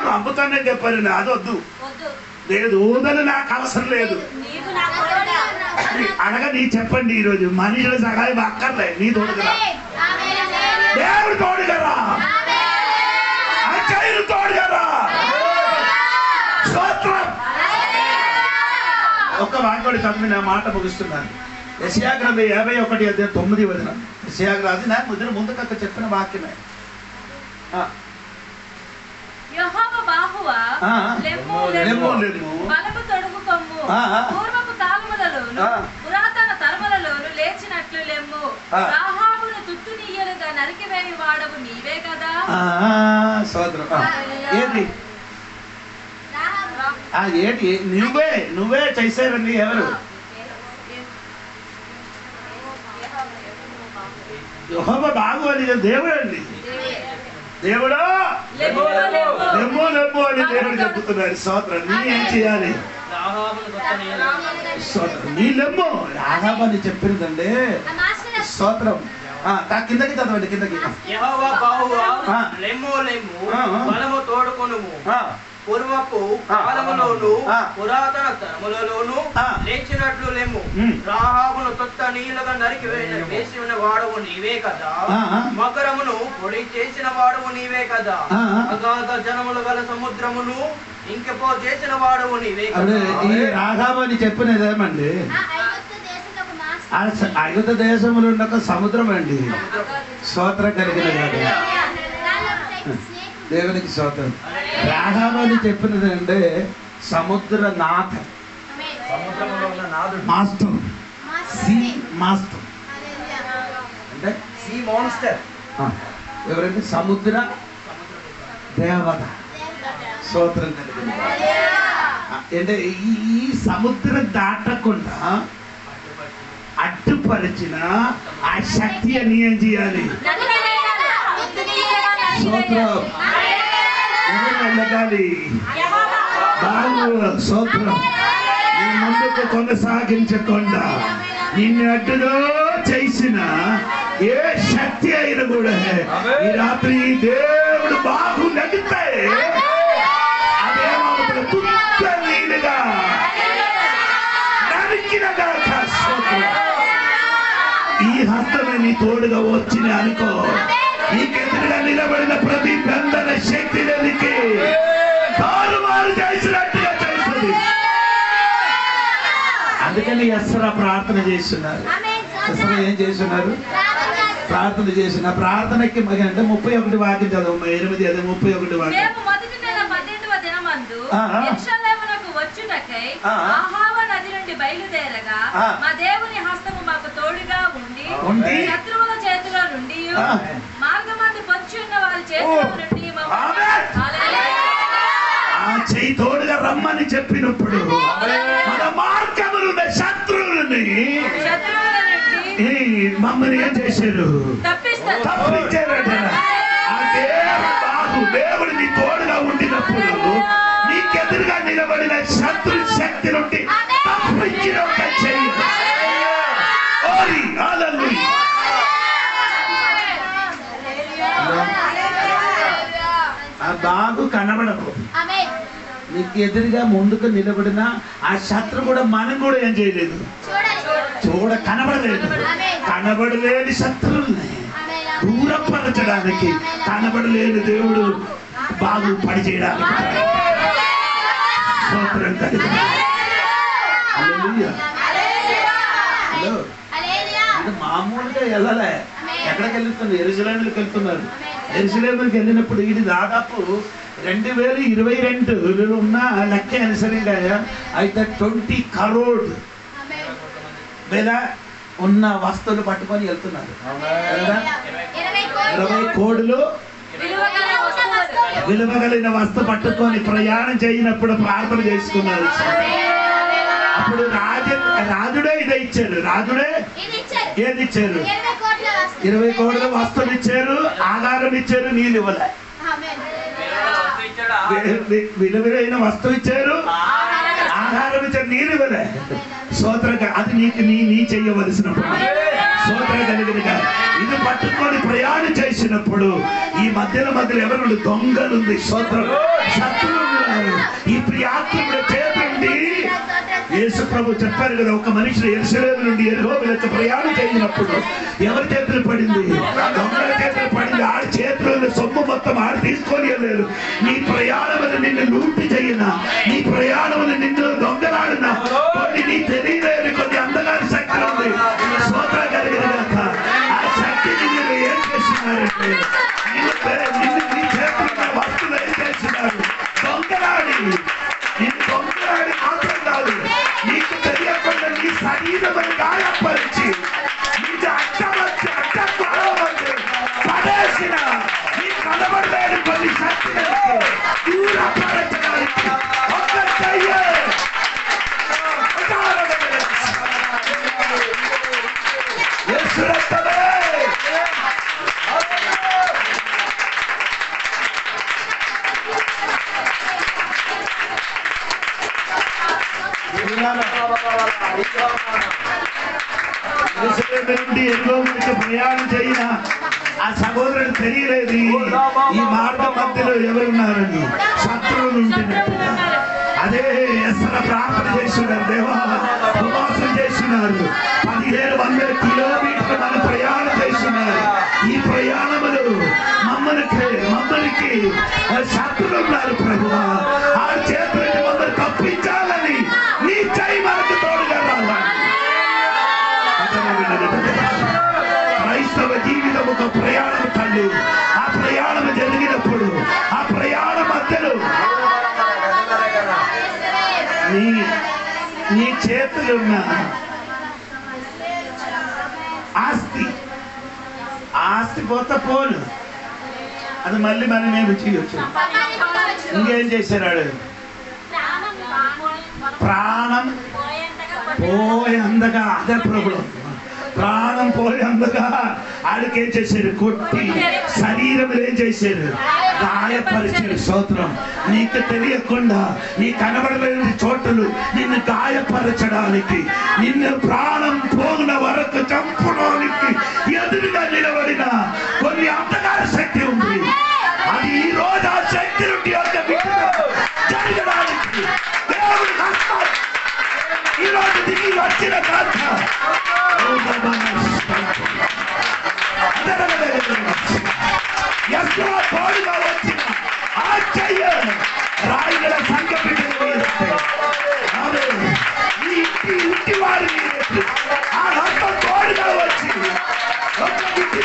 పంపుతానని చెప్పాను. అదొద్దు, లేదు ఊదలు నాకు అవసరం లేదు. అనగా నీ చెప్పండి, ఈరోజు మనుషుల సహాయం అక్కర్లే, నీ తోడుగా దేవుడు తోడుగరా, అచ్చయ్యను తోడుగరా. ఒక్క వాక్యుడు చదివి నా మాట ముగిస్తున్నాను. యెషయా గ్రంథం 51:9. యెషయా గ్రంథం నాకు ముందుకు చెప్పిన వాక్యమే. యెహోవా బాహువా లెమ్ము లెమ్ము బలము తొడుగుకొమ్ము, పూర్వపు కాలములలోను పురాతన తరములలోను లేచినట్లు లెమ్ము. రాహాబును తుత్తునీయలుగా నరికివేయి వాడవు నీవే కదా. సోదరం ఏంటి ఏంటి నువ్వే చేసారండి. ఎవరు? యెహోవా బాగు అని దేవుడు అండి. దేవుడు లెమ్ము లెమ్ము అని దేవుడు చెప్తున్నాడు. స్తోత్రం. నీ ఏం చేయాలి? స్తోత్రం. నీ లెమ్ము రాహాబు అని చెప్పిందండి. స్తోత్రం. కిందకి చదవండి, కిందకి. యెహోవా బాహువా లెమ్ము లెమ్ము బలము తోడుకొనుము, పూర్వపు కాలములోను పురాతన తరములలోను లేచినట్లు లెమ్ము. రాహాబును తొత్త నీళ్లుగా నరికి వేసి ఉన్న వాడవు నీవే కదా. మకరమును పొడి చేసిన వాడవు నీవే కదా. అగాధ జనములు గల సముద్రమును ఇంకపో చేసిన వాడవు నీవే కదా. రాహాబు అని చెప్పినదేమండి, ఐగుప్తు దేశంలో ఉన్న ఒక సముద్రం అండి. స్తోత్రం కలిగిన దేవునికి స్తోత్రం. రాహాబు అని చెప్పినది అంటే సముద్ర నాథ, మాస్టర్, సీ మాస్టర్ అంటే సీ మాన్స్టర్. ఎవరంటే సముద్ర దేవత. స్తోత్రం కలిగిన అంటే ఈ సముద్రం దాటకుండా అడ్డుపరిచిన ఆ శక్తి అని ఏం చేయాలి? స్తోత్రం. వెళ్ళగాలి బాగు. స్తోత్రం. నీ ముందుకు కొనసాగించకుండా నిన్ను అడ్డులో చేసిన ఏ శక్తి అయినా కూడా ఈ రాత్రి దేవుడు బాగు నడితే అదేమవుతుంది? తుత్త నీలుగా నరికినగా. ఈ హస్తమే నీ తోడుగా వచ్చిన అనుకో, నీకెదురుగా నిలబడిన ప్రతి బంధన శక్తి నదికి తారుమారు చేసినట్టుగా చేస్తుంది. అందుకని ఎస్రా ప్రార్థన చేస్తున్నారు. ఎస్రా ఏం చేస్తున్నారు? ప్రార్థన చేసిన ప్రార్థనకి అంటే 31 వాక్యం చదవమ్మా. 8 అదే 31 వాక్యం. వచ్చుటకై ఆహావ నది నుండి బయలుదేరగా మా దేవుని హస్తము మాకు తోడుగా ఉండి శత్రువుల చేతిలో నుండి మార్గమందు పొంచి ఉన్న వారి చేతిలో నుండి ఆ చేయి తోడుగా రమ్మని చెప్పినప్పుడు మన మార్గములున్న శత్రువులని మమ్మల్ని ఏం చేశారు? తప్పించారట. దేవుడు నీ తోడుగా ఉండినప్పుడు నీకెదురుగా నిలబడిన శత్రు శక్తి నుండి తప్పించిన ఒక చెయ్యి. బాగు కనబడకు. నీకు ఎదురుగా ముందుకు నిలబడిన ఆ శత్రు కూడా మనం కూడా ఏం చేయలేదు, కనబడలేదు. కనబడలేని శత్రువుల్ని దూరపరచడానికి కనబడలేని దేవుడు బాగు పని చేయడానికి స్తోత్రం కలిగి. మామూలుగా వెళ్ళలే. ఎక్కడికి వెళ్తుంది? యెరూషలేముకి వెళ్తున్నారు. యెరూషలేముకి వెళ్ళినప్పుడు ఇది దాదాపు 2022 ఉన్న లెక్క అనుసరిగా అయితే 20 crore మీద ఉన్న వస్తువులు పట్టుకొని వెళ్తున్నారు. 20 కోడులు విలువగలిగిన వస్తు పట్టుకొని ప్రయాణం చేయనప్పుడు ప్రార్థన చేసుకున్నారు. అప్పుడు రాజుడే ఇదే ఇచ్చారు. రాజుడే ఏది ఇచ్చారు? 20 కోట్ల వస్తువులు ఇచ్చారు, ఆధారం ఇచ్చారు, నీళ్ళు ఇవ్వలే. విలువైన వస్తువు ఇచ్చారు, ఆహారం ఇచ్చారు, నీళ్ళు ఇవ్వలే. స్తోత్రంగా అది నీకు నీ చెయ్యవలసిన స్తోత్రం కలిగినగా ఇది పట్టుకొని ప్రయాణం చేసినప్పుడు ఈ మధ్యలో ఎవరు దొంగలుంది, స్తోత్రం శత్రువులు ఉన్నారు. ఈ ప్రియాత్ముడు చేతండి యేసు ప్రభు చెప్పారు కదా, ఒక మనిషి యెరూషలేము నుండి యెరికోకు ప్రయాణం చేసినప్పుడు ఎవరి చేతులు పడింది? దొంగల చేతులు పడింది. ఆడి చేతుల్లో సొమ్ము మొత్తం ఆడి తీసుకొని వెళ్ళారు. నీ ప్రయాణములు నిన్ను లూటి చేయనా, నీ ప్రయాణములు నిన్ను దొంగలాడినా, కొన్ని నీ తెలియలేని కొన్ని అందగారి శక్తి ఉంది. స్తోత్రం కలిగిన ఆ శక్తిని మీరు ఏం చేస్తున్నారంటే నీ చేతుల్లో వస్తువులు ఏం చేస్తున్నారు? దొంగలాడి నిన్ను దొంగలాడి మాత్రం కాదు, నీకు తెలియకుండా నీ శరీరమును గాయపరిచి నీకు పడేసిన నీ కనబడలేని కొన్ని శక్తులకు దూరపరచడానికి ఒక్క చెయ్యి నుండి యెరికోకు ప్రయాణం చేయిన ఆ సహోదరుడు తెలియలేదు ఈ మార్గం మధ్యలో ఎవరున్నారని. శత్రువులు ఉంటున్నట్టుగా అదే ఎస్ర ప్రార్థన చేస్తున్నారు, దేవా ఉపవాసం చేస్తున్నారు. 1700 కిలోమీటర్లు మన ప్రయాణం చేస్తున్నారు. ఈ ప్రయాణములు మమ్మల్కి శత్రువులు ఉన్నారు ప్రభువా, ఆ చేతులకి మమ్మల్ని తప్పించాలని నీ చేయి మనకు తోడుగా రావాలి. క్రైస్తవ జీవితం ఒక ప్రయాణం తల్లి. ఆ ప్రయాణం జరిగినప్పుడు ఆ ప్రయాణ మధ్యలో నీ చేతులున్న ఆస్తి పోత పోను, అది మళ్ళీ మనం ఏమి చేయొచ్చు. ఇంకేం చేశాడు? ప్రాణం పోయేందుగా అదే ప్రాబ్లం. ప్రాణం పోయేందుగా ఆడికేం చేశారు? కొట్టి శరీరం ఏం చేశారు? గాయపరిచారు. స్తోత్రం. నీకు తెలియకుండా నీ కనబడలేని చోటులు నిన్ను గాయపరచడానికి, నిన్ను ప్రాణం పోగిన వరకు చంపడానికి ఎదురుగా నిలబడిన కొన్ని అంధకార శక్తి ఉంది. అది ఈ రోజు ఆ శక్తి నుండి జరగడానికి దేవుడి హస్తం ఈ రోజు దిగి వచ్చిన కాంత తోడుగా వచ్చిన ఆ చెయ్య రాయిగల సంఘ బిడ్డలు ఇంటి వారి ఆ హస్తం తోడుగా వచ్చి ఒక ఇంటి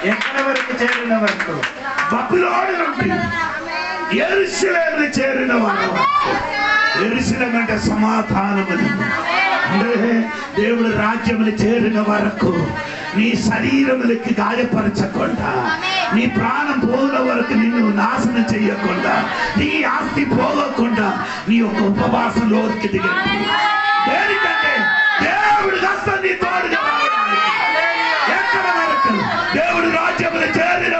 ఎక్కడి వరకు చేరిన వరకు? బబులోను నుండి యెరూషలేముకు చేరిన వారు. యెరూషలేము అంటే సమాధానము. అంటే దేవుడు రాజ్యములు చేరిన వరకు నీ శరీరములకి గాయపరచకుండా, నీ ప్రాణం పోగిన వరకు నిన్ను నాశనం చెయ్యకుండా, నీ ఆస్తి పోగకుండా నీ ఒక ఉపవాసంలోకి దిగండి. దేనికంటే దేవుడు హస్తం నీ తోడుగా ఎక్కడ వరకు? దేవుడు రాజ్యములు చేరిన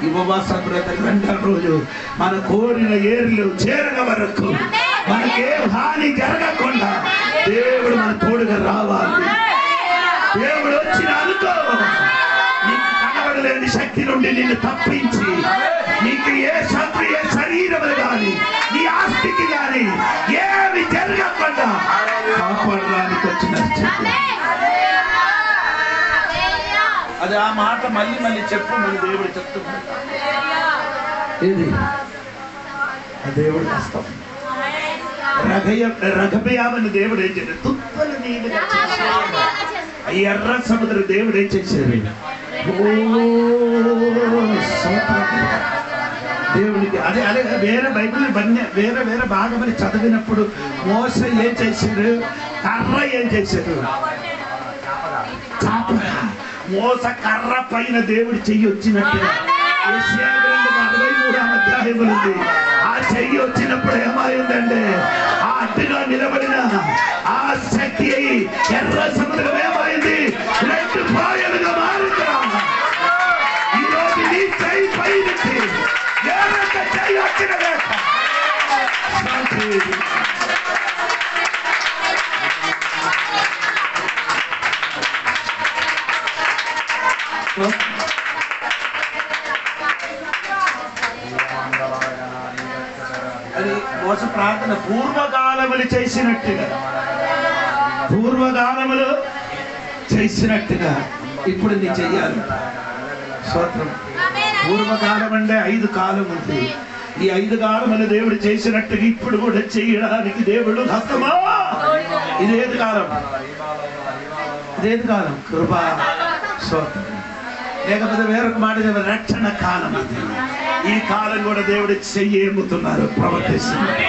ఈ ఉపవాస వ్రతం 2వ రోజు మన కోరిన ఏర్లు చేరిన వరకు మనకే హాని జరగకుండా దేవుడు మన తోడుగా రావాలి. దేవుడు వచ్చిన అనుకో నీకు కనబడలేని శక్తి నుండి నిన్ను తప్పించి నీకు ఏ శరీరములు కానీ నీ ఆస్తికి కానీ ఏమి జరగకుండా కాపాడడానికి వచ్చిన అది. ఆ మాట మళ్ళీ చెప్పు. మన దేవుడు చెప్తున్నాడు ఇది దేవుడు హస్తం. రఘబయామని దేవుడు ఏం చేయాలి? తుప్పలు నీళ్ళుగా చేశారు. ఈ ఎర్ర సముద్రం దేవుడు ఏం చేశారు? దేవుడికి అదే అదే వేరే బైబిల్ వేరే వేరే భాగమని చదివినప్పుడు మోసే ఏం చేశారు? కర్ర ఏం చేశారు? మోస కర్ర పైన దేవుడు చెయ్యి వచ్చినట్టుగా 63వ అధ్యాయములు ఉంది. ఆ చెయ్యి వచ్చినప్పుడు ఏమైందండి? ఆ అడ్డుగా నిలబడిన ఆ శక్తి ఎర్ర సముద్రం ఏమైంది? 2 పాయలుగా మారిందా? ఈరోజు నీ చెయ్యి పైకి చెయ్యి వచ్చిన అది మోస ప్రార్థన పూర్వకాలములు చేసినట్టుగా ఇప్పుడు నీ చెయ్యాలి. స్తోత్రం. పూర్వకాలం అంటే 5 కాలం ఉంది. ఈ 5 కాలములు దేవుడు చేసినట్టుగా ఇప్పుడు కూడా చేయడానికి దేవుడు హస్తమా. ఇదేది కాలం? కృపా. స్తోత్రం. లేకపోతే వేరొక మాట రక్షణ కాలం. ఈ కాలం కూడా దేవుడు చెయ్యేముతున్నారు, ప్రవర్తిస్తున్నారు.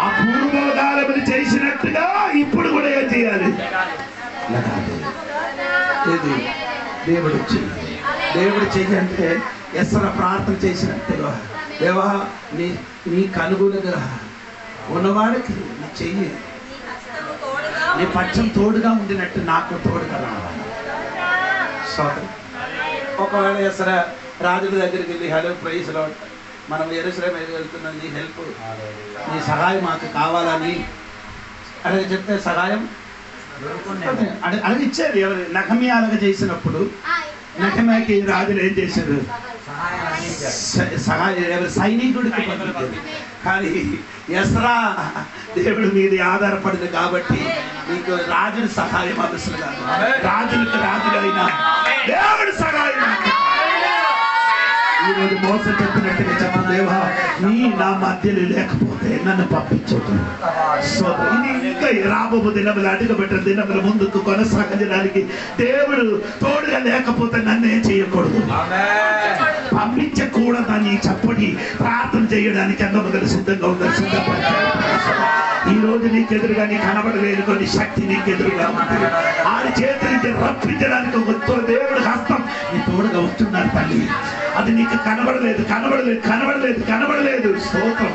ఆ పూర్వకాలములు చేసినట్టుగా ఇప్పుడు కూడా ఏం చేయాలి? దేవుడు చెయ్యి అంటే ఎస్రా ప్రార్థన చేసినట్టుగా, దేవా నీకు అనుగుణంగా ఉన్నవాడికి నీ చెయ్యి, నీ పక్షం తోడుగా ఉండినట్టు నాకు తోడుగా రావాలి. ఒకవేళ ఎస్రా రాజుల దగ్గరికి వెళ్ళి హలో ప్రైజ్ లార్డ్, మనం యెరూషలేము వెళ్తున్నాం, నీ హెల్ప్, నీ సహాయం మాకు కావాలని అలాగే చెప్తే సహాయం అలాగే ఇచ్చేది. ఎవరు? నెహెమ్యా అలాగే చేసినప్పుడు నెహెమ్యాకి రాజులు ఏం చేశారు? సహాయం సైనికుడికి పంపించారు. కానీ ఎస్రా దేవుడి మీద ఆధారపడింది కాబట్టి నీకు రాజుని సహాయం అవసరం కాదు. రాజులకు రాజులైనా దేవుడి సహాయం. ఈరోజు మోసం చెప్పినట్టుగా చెప్పు, దేవా నీ నా మధ్యలో లేకపోతే నన్ను పంపించదు. ఇది ఇంకా రాబోబు దినములు, అడుగుబెట్టిన దినములు ముందుకు కొనసాగించడానికి దేవుడు తోడుగా లేకపోతే నన్నే చేయకూడదు, పంపించకూడదని చెప్పి ప్రార్థన చేయడానికి అందముగా సిద్ధంగా ఉందని సిద్ధపడతారు. ఈ రోజు నీకు ఎదురుగా నీ కనబడలేదు కొన్ని శక్తి నీకు ఎదురుగా ఉంది. ఆడి చేతి నుంచి రప్పించడానికి ఒక దేవుడు హస్తం నీ తోడుగా ఉంటున్నారు తల్లి. అది నీకు కనబడలేదు. స్తోత్రం.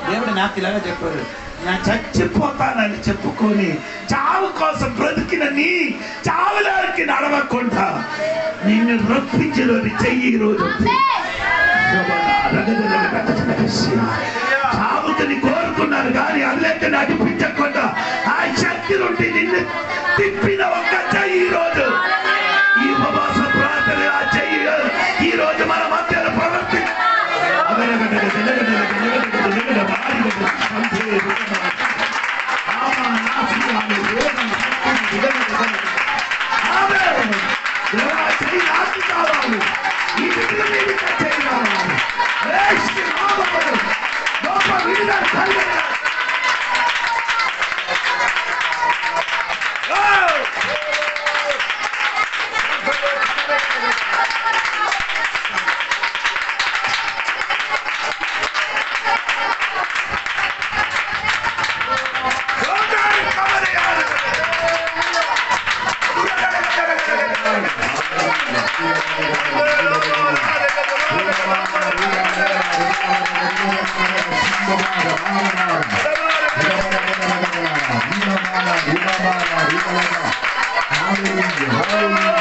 దేవుడు నాకు ఇలాగా చెప్పారు, నా చచ్చిపోతానని చెప్పుకొని చావు కోసం బ్రతికిన నీ చావులారికి నడవకుండా నిన్ను రప్పించలోని చెయ్యి ఈరోజు చావుకుని కోరుకున్నారు కానీ అల్లెక్క నడిపించకుండా ఆ శక్తి నుండి నిన్ను తిప్పిన ఒక చెయ్యి ఈరోజు ఈ ఉపవాస ప్రార్థన ఆ చెయ్యి ఈరోజు మన మధ్యలో ప్రవర్తి Hallelujah.